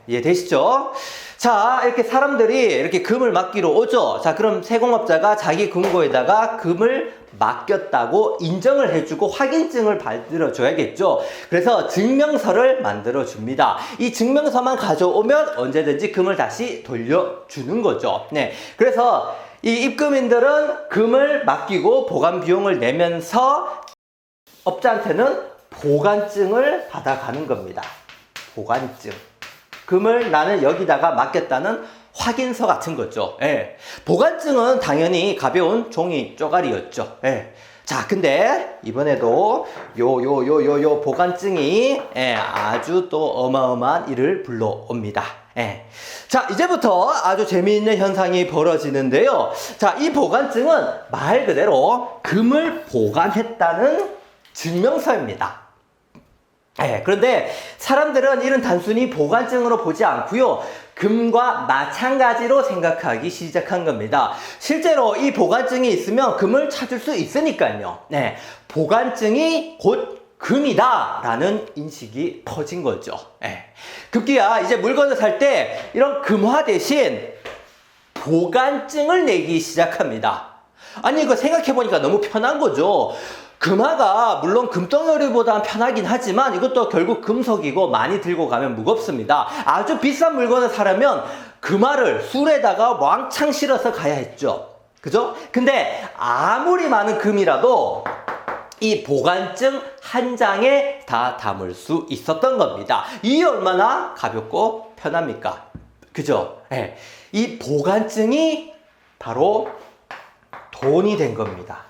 이해되시죠? 자, 이렇게 사람들이 이렇게 금을 맡기러 오죠. 자, 그럼 세공업자가 자기 금고에다가 금을 맡겼다고 인정을 해주고 확인증을 만들어 줘야겠죠. 그래서 증명서를 만들어 줍니다. 이 증명서만 가져오면 언제든지 금을 다시 돌려주는 거죠. 네. 그래서 이 입금인들은 금을 맡기고 보관 비용을 내면서 업자한테는 보관증을 받아가는 겁니다. 보관증. 금을 나는 여기다가 맡겼다는 확인서 같은 거죠. 보관증은 당연히 가벼운 종이 쪼가리였죠. 자, 근데 이번에도 요 보관증이 아주 또 어마어마한 일을 불러옵니다. 자, 이제부터 아주 재미있는 현상이 벌어지는데요. 자, 이 보관증은 말 그대로 금을 보관했다는 증명서입니다. 그런데 사람들은 이런 단순히 보관증으로 보지 않고요. 금과 마찬가지로 생각하기 시작한 겁니다. 실제로 이 보관증이 있으면 금을 찾을 수 있으니까요. 보관증이 곧 금이다 라는 인식이 퍼진 거죠. 급기야 이제 물건을 살 때 이런 금화 대신 보관증을 내기 시작합니다. 아니 이거 생각해보니까 너무 편한 거죠. 금화가 물론 금덩어리보다는 편하긴 하지만 이것도 결국 금속이고 많이 들고 가면 무겁습니다. 아주 비싼 물건을 사려면 금화를 술에다가 왕창 실어서 가야 했죠. 그죠? 근데 아무리 많은 금이라도 이 보관증 한 장에 다 담을 수 있었던 겁니다. 이게 얼마나 가볍고 편합니까? 그죠? 이 보관증이 바로 돈이 된 겁니다.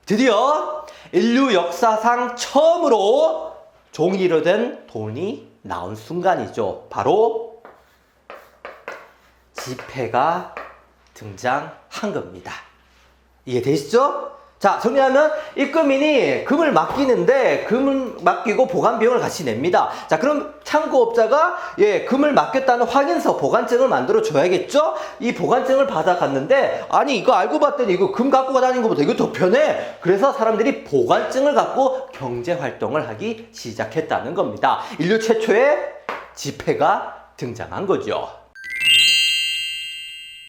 드디어 인류 역사상 처음으로 종이로 된 돈이 나온 순간이죠. 바로 지폐가 등장한 겁니다. 이해되시죠? 자, 정리하면 입금인이 금을 맡기는데 금을 맡기고 보관 비용을 같이 냅니다. 자, 그럼 창고업자가 금을 맡겼다는 확인서 보관증을 만들어 줘야겠죠? 이 보관증을 받아갔는데 아니 이거 알고 봤더니 이거 금 갖고 다니는 것보다 이거 더 편해. 그래서 사람들이 보관증을 갖고 경제 활동을 하기 시작했다는 겁니다. 인류 최초의 지폐가 등장한 거죠.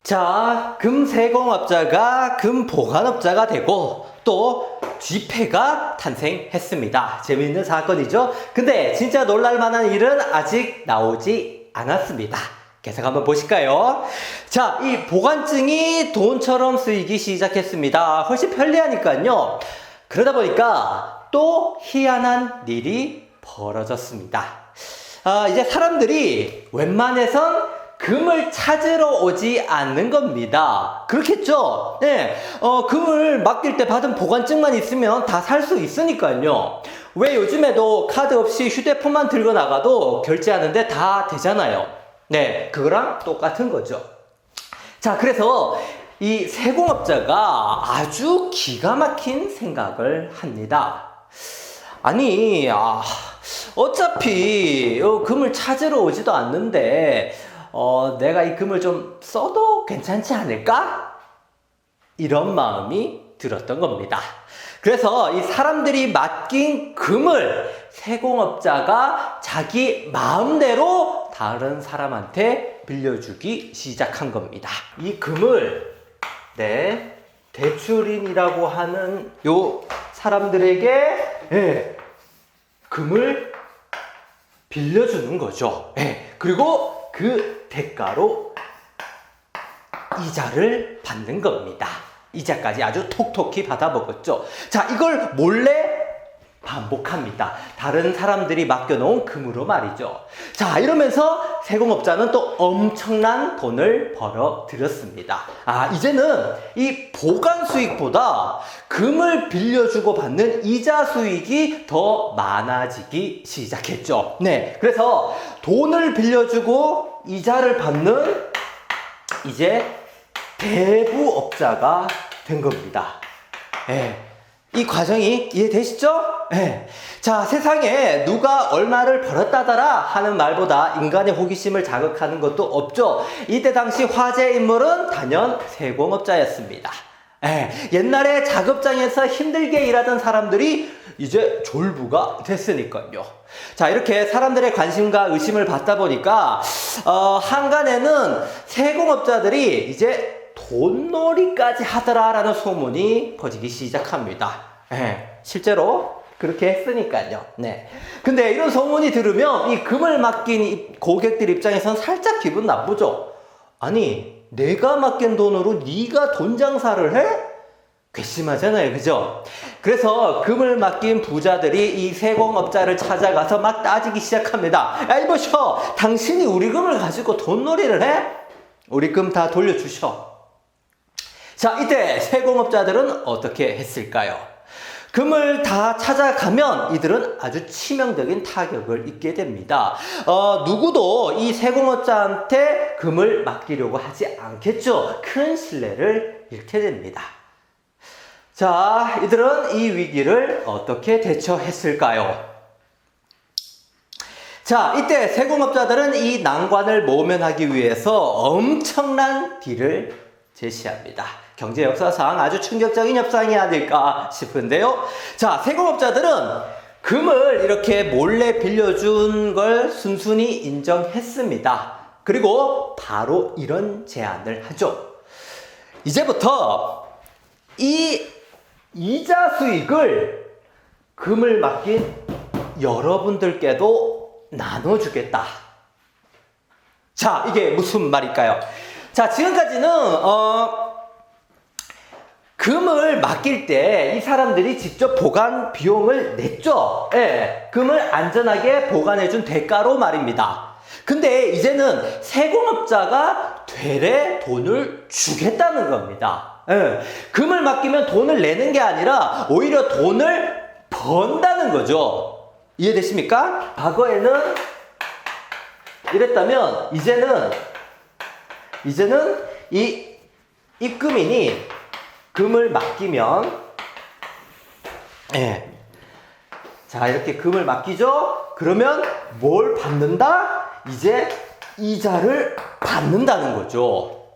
자, 금세공업자가 금보관업자가 되고 또 지폐가 탄생했습니다. 재미있는 사건이죠. 근데 진짜 놀랄만한 일은 아직 나오지 않았습니다. 계속 한번 보실까요? 자, 이 보관증이 돈처럼 쓰이기 시작했습니다. 훨씬 편리하니까요. 그러다 보니까 또 희한한 일이 벌어졌습니다. 이제 사람들이 웬만해선 금을 찾으러 오지 않는 겁니다. 그렇겠죠? 금을 맡길 때 받은 보관증만 있으면 다 살 수 있으니까요. 왜 요즘에도 카드 없이 휴대폰만 들고 나가도 결제하는데 다 되잖아요. 그거랑 똑같은 거죠. 자, 그래서 이 세공업자가 아주 기가 막힌 생각을 합니다. 아니, 어차피 금을 찾으러 오지도 않는데 내가 이 금을 좀 써도 괜찮지 않을까? 이런 마음이 들었던 겁니다. 그래서 이 사람들이 맡긴 금을 세공업자가 자기 마음대로 다른 사람한테 빌려주기 시작한 겁니다. 이 금을 대출인이라고 하는 요 사람들에게 금을 빌려주는 거죠. 그리고 그 대가로 이자를 받는 겁니다. 이자까지 아주 톡톡히 받아먹었죠. 자, 이걸 몰래 반복합니다. 다른 사람들이 맡겨놓은 금으로 말이죠. 자, 이러면서 세공업자는 또 엄청난 돈을 벌어들였습니다. 이제는 이 보관 수익보다 금을 빌려주고 받는 이자 수익이 더 많아지기 시작했죠. 그래서 돈을 빌려주고 이자를 받는 이제 대부업자가 된 겁니다. 이 과정이 이해되시죠? 자, 세상에 누가 얼마를 벌었다더라 하는 말보다 인간의 호기심을 자극하는 것도 없죠. 이때 당시 화제 인물은 단연 세공업자였습니다. 옛날에 작업장에서 힘들게 일하던 사람들이 이제 졸부가 됐으니까요. 자, 이렇게 사람들의 관심과 의심을 받다 보니까 한간에는 세공업자들이 이제 돈놀이까지 하더라라는 소문이 퍼지기 시작합니다. 실제로 그렇게 했으니까요. 네. 근데 이런 소문이 들으면 이 금을 맡긴 고객들 입장에선 살짝 기분 나쁘죠. 아니, 내가 맡긴 돈으로 네가 돈 장사를 해? 괘씸하잖아요, 그죠? 그래서 금을 맡긴 부자들이 이 세공업자를 찾아가서 막 따지기 시작합니다. 야, 이보셔, 당신이 우리 금을 가지고 돈놀이를 해? 우리 금 다 돌려주셔. 자, 이때 세공업자들은 어떻게 했을까요? 금을 다 찾아가면 이들은 아주 치명적인 타격을 입게 됩니다. 누구도 이 세공업자한테 금을 맡기려고 하지 않겠죠. 큰 신뢰를 잃게 됩니다. 자, 이들은 이 위기를 어떻게 대처했을까요? 자, 이때 세공업자들은 이 난관을 모면하기 위해서 엄청난 딜을 제시합니다. 경제 역사상 아주 충격적인 협상이 아닐까 싶은데요. 자, 세공업자들은 금을 이렇게 몰래 빌려준 걸 순순히 인정했습니다. 그리고 바로 이런 제안을 하죠. 이제부터 이 이자 수익을 금을 맡긴 여러분들께도 나눠주겠다. 자, 이게 무슨 말일까요? 자, 지금까지는 금을 맡길 때 이 사람들이 직접 보관 비용을 냈죠. 예, 금을 안전하게 보관해준 대가로 말입니다. 근데 이제는 세공업자가 되레 돈을 주겠다는 겁니다. 예, 금을 맡기면 돈을 내는 게 아니라 오히려 돈을 번다는 거죠. 이해되십니까? 과거에는 이랬다면 이제는 이 입금인이 금을 맡기면, 예. 자, 이렇게 금을 맡기죠? 그러면 뭘 받는다? 이제 이자를 받는다는 거죠.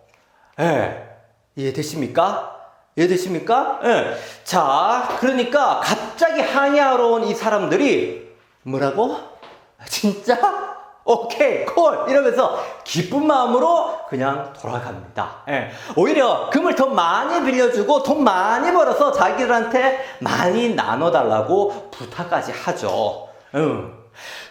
예. 이해되십니까? 이해되십니까? 예. 자, 그러니까 갑자기 항의하러 온 이 사람들이 뭐라고? 진짜? 오케이, 콜! 이러면서 기쁜 마음으로 그냥 돌아갑니다. 예. 오히려 금을 더 많이 빌려주고 돈 많이 벌어서 자기들한테 많이 나눠달라고 부탁까지 하죠.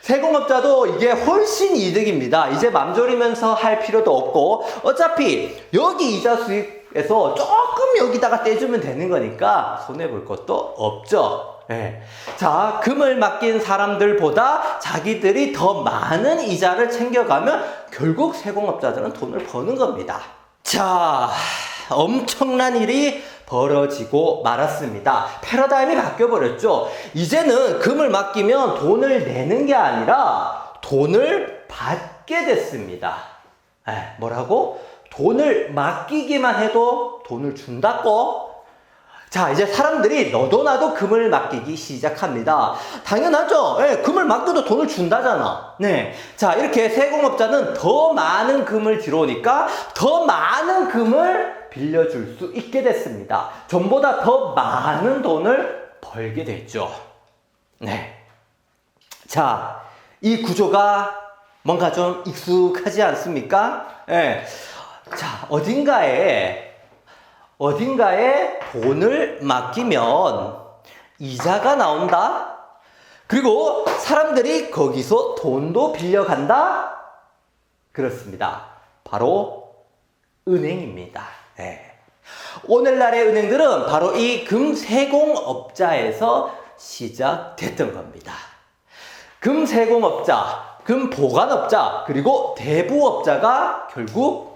세공업자도 이게 훨씬 이득입니다. 이제 맘졸이면서 할 필요도 없고 어차피 여기 이자 수익에서 조금 여기다가 떼주면 되는 거니까 손해볼 것도 없죠. 네. 자, 금을 맡긴 사람들보다 자기들이 더 많은 이자를 챙겨가면 결국 세공업자들은 돈을 버는 겁니다. 자, 엄청난 일이 벌어지고 말았습니다. 패러다임이 바뀌어버렸죠. 이제는 금을 맡기면 돈을 내는 게 아니라 돈을 받게 됐습니다. 뭐라고? 돈을 맡기기만 해도 돈을 준다고? 자, 이제 사람들이 너도 나도 금을 맡기기 시작합니다. 당연하죠. 예, 금을 맡겨도 돈을 준다잖아. 네. 자, 이렇게 세공업자는 더 많은 금을 들어오니까 더 많은 금을 빌려줄 수 있게 됐습니다. 전보다 더 많은 돈을 벌게 됐죠. 네. 자, 이 구조가 뭔가 좀 익숙하지 않습니까? 예. 자, 어딘가에 돈을 맡기면 이자가 나온다? 그리고 사람들이 거기서 돈도 빌려간다? 그렇습니다. 바로 은행입니다. 네. 오늘날의 은행들은 바로 이 금세공업자에서 시작됐던 겁니다. 금세공업자, 금보관업자, 그리고 대부업자가 결국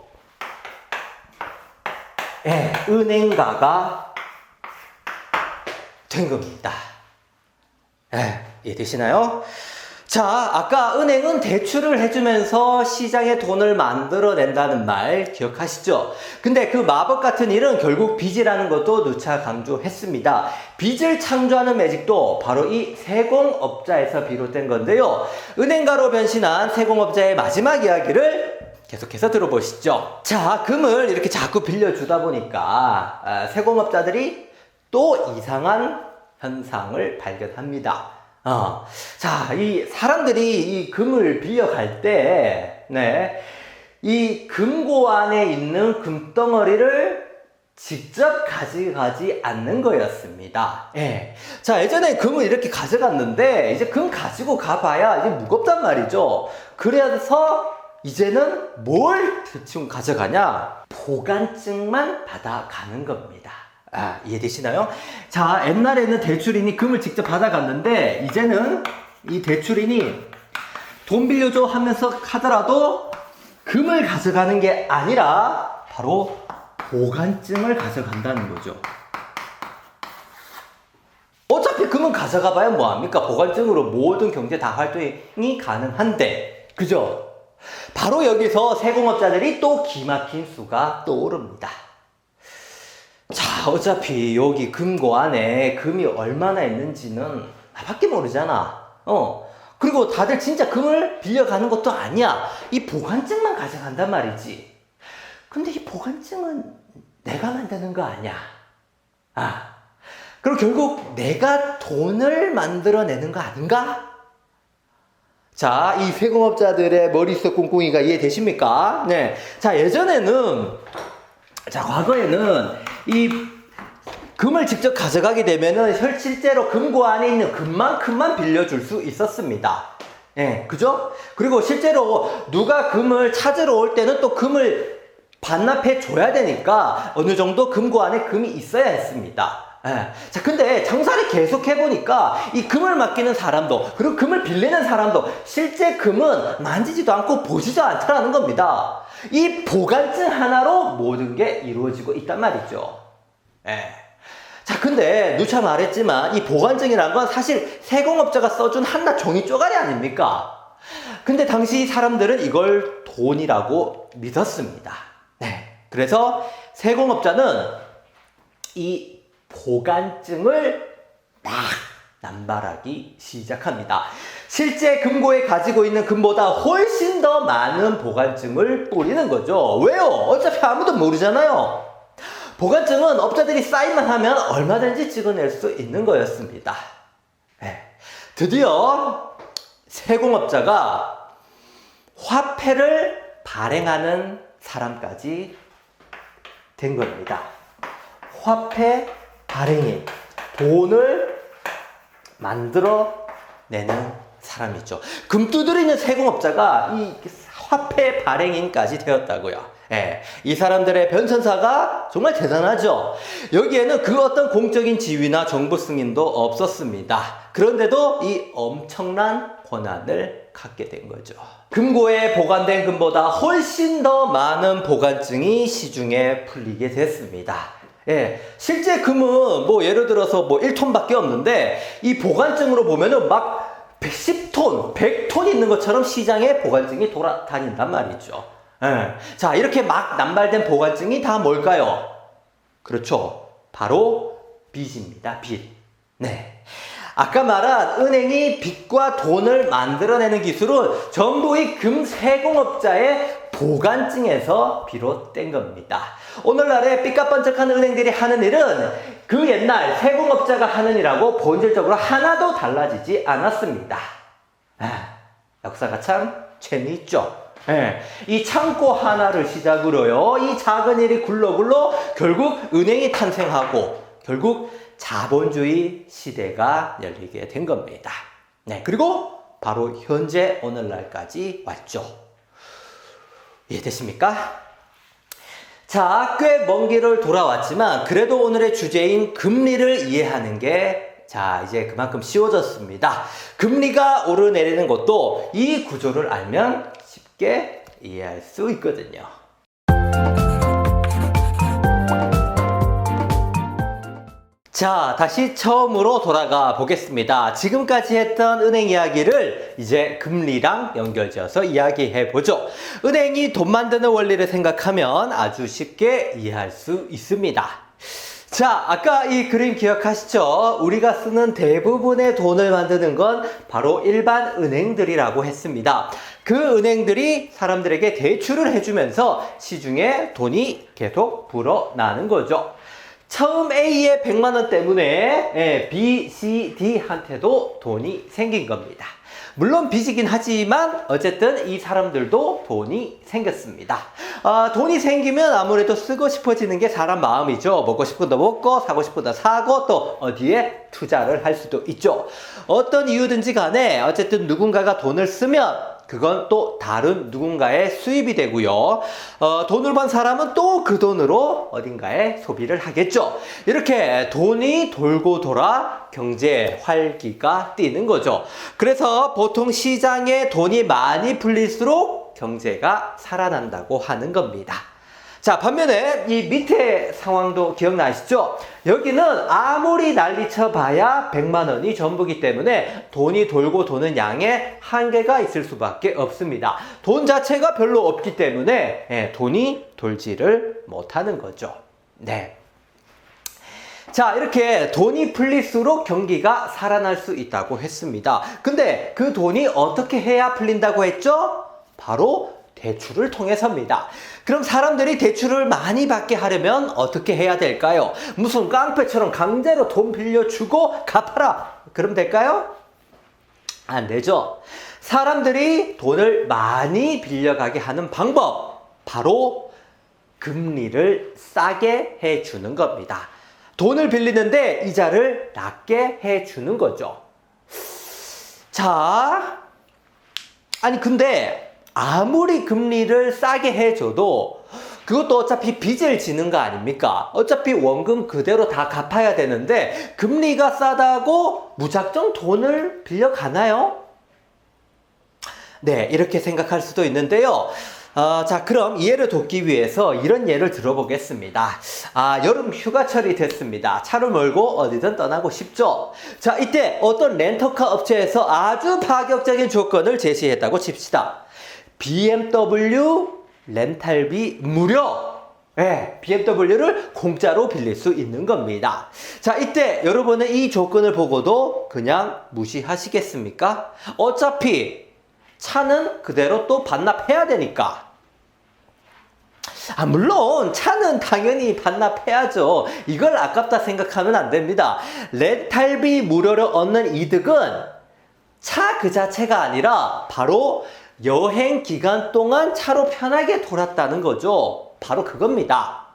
은행가가 된 겁니다. 이해되시나요? 자, 아까 은행은 대출을 해주면서 시장에 돈을 만들어낸다는 말 기억하시죠? 근데 그 마법 같은 일은 결국 빚이라는 것도 누차 강조했습니다. 빚을 창조하는 매직도 바로 이 세공업자에서 비롯된 건데요. 은행가로 변신한 세공업자의 마지막 이야기를 계속해서 들어보시죠. 자, 금을 이렇게 자꾸 빌려주다 보니까 세공업자들이 또 이상한 현상을 발견합니다. 자, 이 사람들이 이 금을 빌려갈 때, 네, 이 금고 안에 있는 금덩어리를 직접 가져가지 않는 거였습니다. 예. 자, 예전에 금을 이렇게 가져갔는데, 이제 금 가지고 가봐야 이제 무겁단 말이죠. 그래서 이제는 뭘 대충 가져가냐? 보관증만 받아가는 겁니다. 이해되시나요? 자, 옛날에는 대출인이 금을 직접 받아갔는데, 이제는 이 대출인이 돈 빌려줘 하면서 하더라도 금을 가져가는 게 아니라 바로 보관증을 가져간다는 거죠. 어차피 금은 가져가 봐야 뭐합니까? 보관증으로 모든 경제 다 활동이 가능한데, 그죠? 바로 여기서 세공업자들이 또 기막힌 수가 떠오릅니다. 자, 어차피 여기 금고 안에 금이 얼마나 있는지는 나밖에 모르잖아. 그리고 다들 진짜 금을 빌려가는 것도 아니야. 이 보관증만 가져간단 말이지. 근데 이 보관증은 내가 만드는 거 아니야. 그럼 결국 내가 돈을 만들어내는 거 아닌가? 자, 이 세공업자들의 머릿속 꿍꿍이가 이해되십니까? 네. 자, 과거에는 이 금을 직접 가져가게 되면은 실제로 금고 안에 있는 금만큼만 빌려줄 수 있었습니다. 예, 그죠? 그리고 실제로 누가 금을 찾으러 올 때는 또 금을 반납해 줘야 되니까 어느 정도 금고 안에 금이 있어야 했습니다. 예. 자, 근데 장사를 계속 해보니까 이 금을 맡기는 사람도 그리고 금을 빌리는 사람도 실제 금은 만지지도 않고 보지도 않더라는 겁니다. 이 보관증 하나로 모든 게 이루어지고 있단 말이죠. 예. 자, 근데 누차 말했지만 이 보관증이란 건 사실 세공업자가 써준 한낱 종이 쪼가리 아닙니까? 근데 당시 사람들은 이걸 돈이라고 믿었습니다. 네. 그래서 세공업자는 이 보관증을 막 남발하기 시작합니다. 실제 금고에 가지고 있는 금보다 훨씬 더 많은 보관증을 뿌리는 거죠. 왜요? 어차피 아무도 모르잖아요. 보관증은 업자들이 사인만 하면 얼마든지 찍어낼 수 있는 거였습니다. 네. 드디어 세공업자가 화폐를 발행하는 사람까지 된 겁니다. 화폐 발행인, 돈을 만들어내는 사람이죠. 금 두드리는 세공업자가 이 화폐 발행인까지 되었다고요. 예, 이 사람들의 변천사가 정말 대단하죠. 여기에는 그 어떤 공적인 지위나 정부 승인도 없었습니다. 그런데도 이 엄청난 권한을 갖게 된 거죠. 금고에 보관된 금보다 훨씬 더 많은 보관증이 시중에 풀리게 됐습니다. 예, 실제 금은 뭐 예를 들어서 뭐 1톤밖에 없는데 이 보관증으로 보면은 막 10톤, 100톤 있는 것처럼 시장에 보관증이 돌아다닌단 말이죠. 예. 자, 이렇게 막 남발된 보관증이 다 뭘까요? 그렇죠. 바로 빚입니다. 빚. 네. 아까 말한 은행이 빚과 돈을 만들어내는 기술은 전부 이 금세공업자의 보관증에서 비롯된 겁니다. 오늘날에 삐까뻔쩍한 은행들이 하는 일은 그 옛날 세공업자가 하는 일하고 본질적으로 하나도 달라지지 않았습니다. 역사가 참 재미있죠. 예, 이 창고 하나를 시작으로요, 이 작은 일이 굴러굴러 결국 은행이 탄생하고 결국 자본주의 시대가 열리게 된 겁니다. 네, 그리고 바로 현재 오늘날까지 왔죠. 이해되십니까? 자, 꽤 먼 길을 돌아왔지만 그래도 오늘의 주제인 금리를 이해하는 게 이제 그만큼 쉬워졌습니다. 금리가 오르내리는 것도 이 구조를 알면 쉽게 이해할 수 있거든요. 자, 다시 처음으로 돌아가 보겠습니다. 지금까지 했던 은행 이야기를 이제 금리랑 연결지어서 이야기해 보죠. 은행이 돈 만드는 원리를 생각하면 아주 쉽게 이해할 수 있습니다. 자, 아까 이 그림 기억하시죠? 우리가 쓰는 대부분의 돈을 만드는 건 바로 일반 은행들이라고 했습니다. 그 은행들이 사람들에게 대출을 해주면서 시중에 돈이 계속 불어나는 거죠. 처음 A의 100만 원 때문에 B, C, D한테도 돈이 생긴 겁니다. 물론 빚이긴 하지만 어쨌든 이 사람들도 돈이 생겼습니다. 돈이 생기면 아무래도 쓰고 싶어지는 게 사람 마음이죠. 먹고 싶은 거 먹고 사고 싶은 거 사고 또 어디에 투자를 할 수도 있죠. 어떤 이유든지 간에 어쨌든 누군가가 돈을 쓰면 그건 또 다른 누군가의 수입이 되고요. 돈을 번 사람은 또 그 돈으로 어딘가에 소비를 하겠죠. 이렇게 돈이 돌고 돌아 경제 활기가 뛰는 거죠. 그래서 보통 시장에 돈이 많이 풀릴수록 경제가 살아난다고 하는 겁니다. 자, 반면에 이 밑에 상황도 기억나시죠? 여기는 아무리 난리쳐 봐야 100만 원이 전부기 때문에 돈이 돌고 도는 양에 한계가 있을 수밖에 없습니다. 돈 자체가 별로 없기 때문에 돈이 돌지를 못하는 거죠. 네. 자, 이렇게 돈이 풀릴수록 경기가 살아날 수 있다고 했습니다. 근데 그 돈이 어떻게 해야 풀린다고 했죠? 바로 대출을 통해서입니다. 그럼 사람들이 대출을 많이 받게 하려면 어떻게 해야 될까요? 무슨 깡패처럼 강제로 돈 빌려주고 갚아라. 그럼 될까요? 안 되죠. 사람들이 돈을 많이 빌려가게 하는 방법, 바로 금리를 싸게 해주는 겁니다. 돈을 빌리는데 이자를 낮게 해주는 거죠. 자, 아니 근데 아무리 금리를 싸게 해줘도 그것도 어차피 빚을 지는 거 아닙니까? 어차피 원금 그대로 다 갚아야 되는데 금리가 싸다고 무작정 돈을 빌려가나요? 네, 이렇게 생각할 수도 있는데요. 자, 그럼 이해를 돕기 위해서 이런 예를 들어보겠습니다. 여름 휴가철이 됐습니다. 차를 몰고 어디든 떠나고 싶죠. 자, 이때 어떤 렌터카 업체에서 아주 파격적인 조건을 제시했다고 칩시다. BMW 렌탈비 무료! 네, BMW를 공짜로 빌릴 수 있는 겁니다. 자, 이때 여러분은 이 조건을 보고도 그냥 무시하시겠습니까? 어차피 차는 그대로 또 반납해야 되니까. 물론 차는 당연히 반납해야죠. 이걸 아깝다 생각하면 안 됩니다. 렌탈비 무료로 얻는 이득은 차 그 자체가 아니라 바로 여행 기간 동안 차로 편하게 돌았다는 거죠. 바로 그겁니다.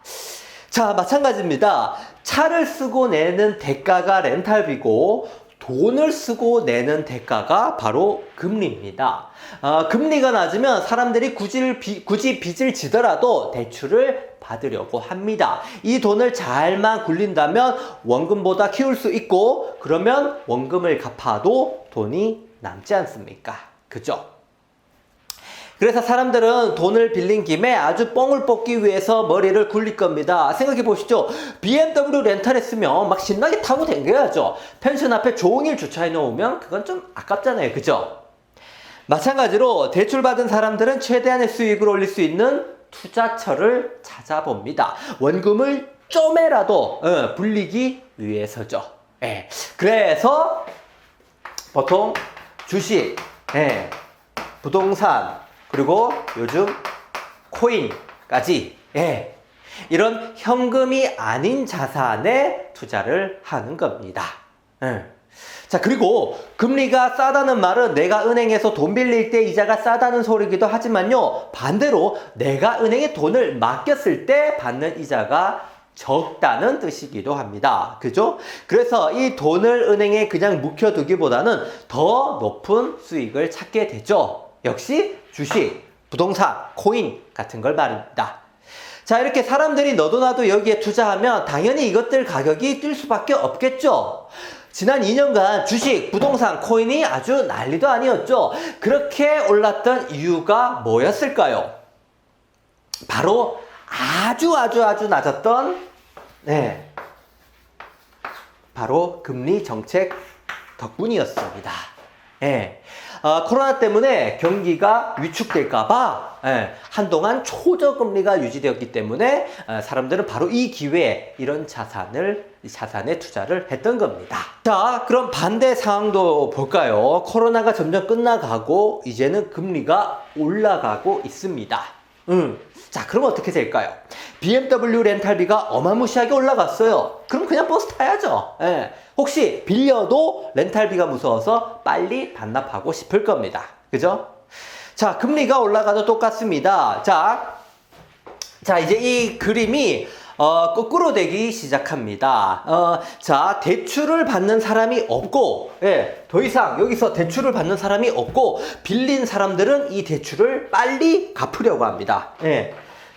자, 마찬가지입니다. 차를 쓰고 내는 대가가 렌탈비고 돈을 쓰고 내는 대가가 바로 금리입니다. 금리가 낮으면 사람들이 굳이 빚을 지더라도 대출을 받으려고 합니다. 이 돈을 잘만 굴린다면 원금보다 키울 수 있고 그러면 원금을 갚아도 돈이 남지 않습니까? 그죠? 그래서 사람들은 돈을 빌린 김에 아주 뻥을 뽑기 위해서 머리를 굴릴 겁니다. 생각해 보시죠. BMW 렌탈 했으면 막 신나게 타고 댕겨야죠. 펜션 앞에 종일 주차해 놓으면 그건 좀 아깝잖아요. 그죠? 마찬가지로 대출받은 사람들은 최대한의 수익을 올릴 수 있는 투자처를 찾아봅니다. 원금을 좀이라도 불리기 위해서죠. 그래서 보통 주식, 부동산, 그리고 요즘 코인까지 이런 현금이 아닌 자산에 투자를 하는 겁니다. 자, 그리고 금리가 싸다는 말은 내가 은행에서 돈 빌릴 때 이자가 싸다는 소리기도 하지만요, 반대로 내가 은행에 돈을 맡겼을 때 받는 이자가 적다는 뜻이기도 합니다. 그죠? 그래서 이 돈을 은행에 그냥 묵혀두기보다는 더 높은 수익을 찾게 되죠. 역시 주식, 부동산, 코인 같은 걸 말입니다. 자, 이렇게 사람들이 너도 나도 여기에 투자하면 당연히 이것들 가격이 뛸 수밖에 없겠죠. 지난 2년간 주식, 부동산, 코인이 아주 난리도 아니었죠. 그렇게 올랐던 이유가 뭐였을까요? 바로 아주 낮았던 바로 금리 정책 덕분이었습니다. 코로나 때문에 경기가 위축될까봐 한동안 초저금리가 유지되었기 때문에 사람들은 바로 이 기회에 이런 자산에 투자를 했던 겁니다. 자, 그럼 반대 상황도 볼까요? 코로나가 점점 끝나가고 이제는 금리가 올라가고 있습니다. 자, 그럼 어떻게 될까요? BMW 렌탈비가 어마무시하게 올라갔어요. 그럼 그냥 버스 타야죠. 예. 혹시 빌려도 렌탈비가 무서워서 빨리 반납하고 싶을 겁니다. 그죠? 자, 금리가 올라가도 똑같습니다. 자, 이제 이 그림이 거꾸로 되기 시작합니다. 자, 대출을 받는 사람이 없고, 예, 더 이상 여기서 대출을 받는 사람이 없고, 빌린 사람들은 이 대출을 빨리 갚으려고 합니다. 예.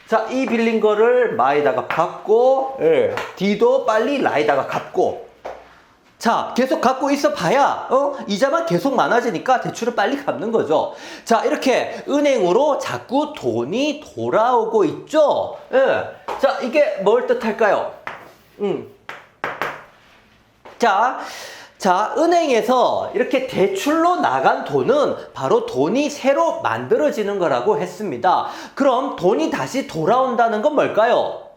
자, 이 빌린 거를 마에다가 갚고, 예, D도 빨리 라에다가 갚고, 자, 계속 갖고 있어 봐야, 이자만 계속 많아지니까 대출을 빨리 갚는 거죠. 자, 이렇게 은행으로 자꾸 돈이 돌아오고 있죠? 예. 자, 이게 뭘 뜻할까요? 자, 은행에서 이렇게 대출로 나간 돈은 바로 돈이 새로 만들어지는 거라고 했습니다. 그럼 돈이 다시 돌아온다는 건 뭘까요?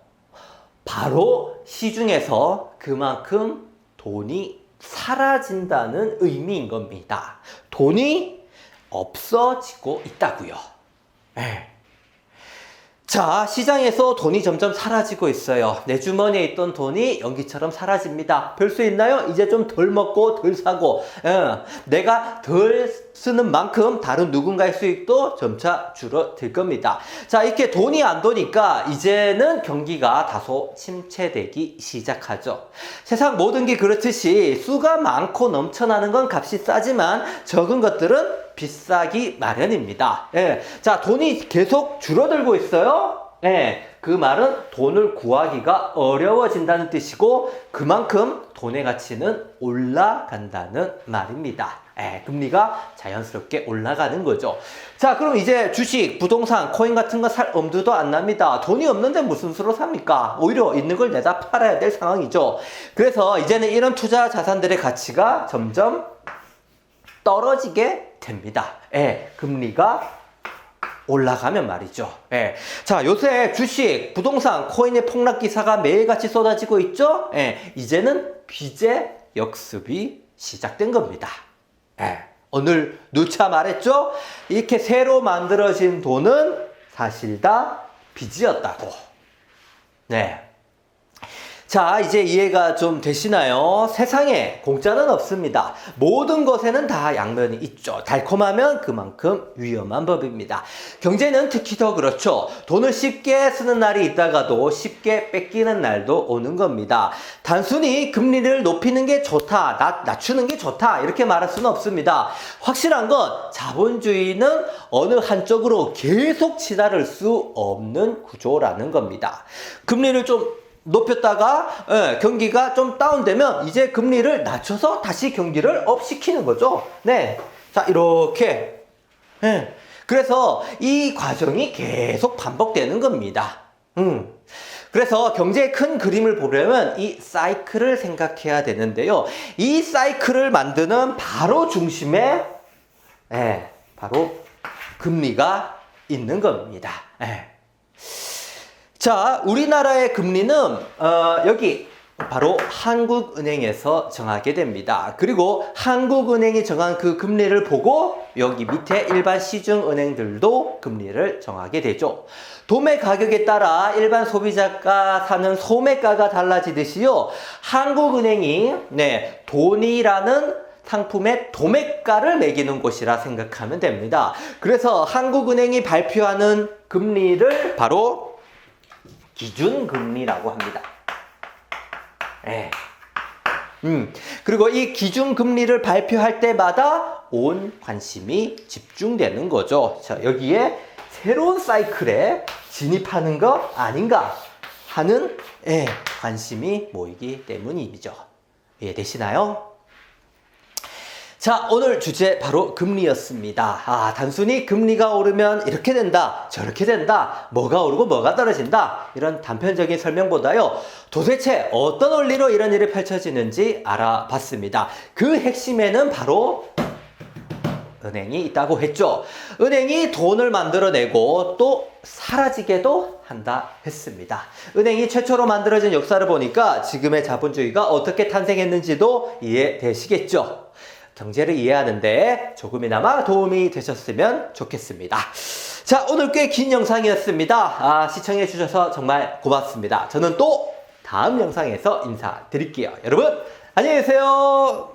바로 시중에서 그만큼 돈이 사라진다는 의미인 겁니다. 돈이 없어지고 있다고요. 네. 자, 시장에서 돈이 점점 사라지고 있어요. 내 주머니에 있던 돈이 연기처럼 사라집니다. 별 수 있나요? 이제 좀 덜 먹고 덜 사고, 내가 덜 쓰는 만큼 다른 누군가의 수익도 점차 줄어들 겁니다. 자, 이렇게 돈이 안 도니까 이제는 경기가 다소 침체되기 시작하죠. 세상 모든 게 그렇듯이 수가 많고 넘쳐나는 건 값이 싸지만 적은 것들은 비싸기 마련입니다. 예. 자, 돈이 계속 줄어들고 있어요. 예. 그 말은 돈을 구하기가 어려워진다는 뜻이고 그만큼 돈의 가치는 올라간다는 말입니다. 예, 금리가 자연스럽게 올라가는 거죠. 자, 그럼 이제 주식, 부동산, 코인 같은 거 살 엄두도 안 납니다. 돈이 없는데 무슨 수로 삽니까? 오히려 있는 걸 내다 팔아야 될 상황이죠. 그래서 이제는 이런 투자 자산들의 가치가 점점 떨어지게 됩니다. 예, 금리가 올라가면 말이죠. 예. 자, 요새 주식, 부동산, 코인의 폭락 기사가 매일같이 쏟아지고 있죠? 예, 이제는 비제 역습이 시작된 겁니다. 예. 오늘 누차 말했죠? 이렇게 새로 만들어진 돈은 사실 다 빚이었다고. 네. 자, 이제 이해가 좀 되시나요? 세상에 공짜는 없습니다. 모든 것에는 다 양면이 있죠. 달콤하면 그만큼 위험한 법입니다. 경제는 특히 더 그렇죠. 돈을 쉽게 쓰는 날이 있다가도 쉽게 뺏기는 날도 오는 겁니다. 단순히 금리를 높이는 게 좋다, 낮추는 게 좋다 이렇게 말할 수는 없습니다. 확실한 건 자본주의는 어느 한쪽으로 계속 치달을 수 없는 구조라는 겁니다. 금리를 좀 높였다가 경기가 좀 다운되면 이제 금리를 낮춰서 다시 경기를 업시키는 거죠. 네, 자 이렇게 그래서 이 과정이 계속 반복되는 겁니다. 그래서 경제의 큰 그림을 보려면 이 사이클을 생각해야 되는데요. 이 사이클을 만드는 바로 중심에 바로 금리가 있는 겁니다. 자, 우리나라의 금리는 여기 바로 한국은행에서 정하게 됩니다. 그리고 한국은행이 정한 그 금리를 보고 여기 밑에 일반 시중은행들도 금리를 정하게 되죠. 도매 가격에 따라 일반 소비자가 사는 소매가가 달라지듯이요. 한국은행이 돈이라는 상품의 도매가를 매기는 곳이라 생각하면 됩니다. 그래서 한국은행이 발표하는 금리를 바로 기준금리라고 합니다. 그리고 이 기준금리를 발표할 때마다 온 관심이 집중되는 거죠. 자, 여기에 새로운 사이클에 진입하는 거 아닌가 하는 관심이 모이기 때문이죠. 이해되시나요? 자, 오늘 주제 바로 금리였습니다. 단순히 금리가 오르면 이렇게 된다, 저렇게 된다, 뭐가 오르고 뭐가 떨어진다 이런 단편적인 설명보다요. 도대체 어떤 원리로 이런 일이 펼쳐지는지 알아봤습니다. 그 핵심에는 바로 은행이 있다고 했죠. 은행이 돈을 만들어내고 또 사라지게도 한다 했습니다. 은행이 최초로 만들어진 역사를 보니까 지금의 자본주의가 어떻게 탄생했는지도 이해되시겠죠. 경제를 이해하는데 조금이나마 도움이 되셨으면 좋겠습니다. 자, 오늘 꽤 긴 영상이었습니다. 시청해 주셔서 정말 고맙습니다. 저는 또 다음 영상에서 인사드릴게요. 여러분, 안녕히 계세요.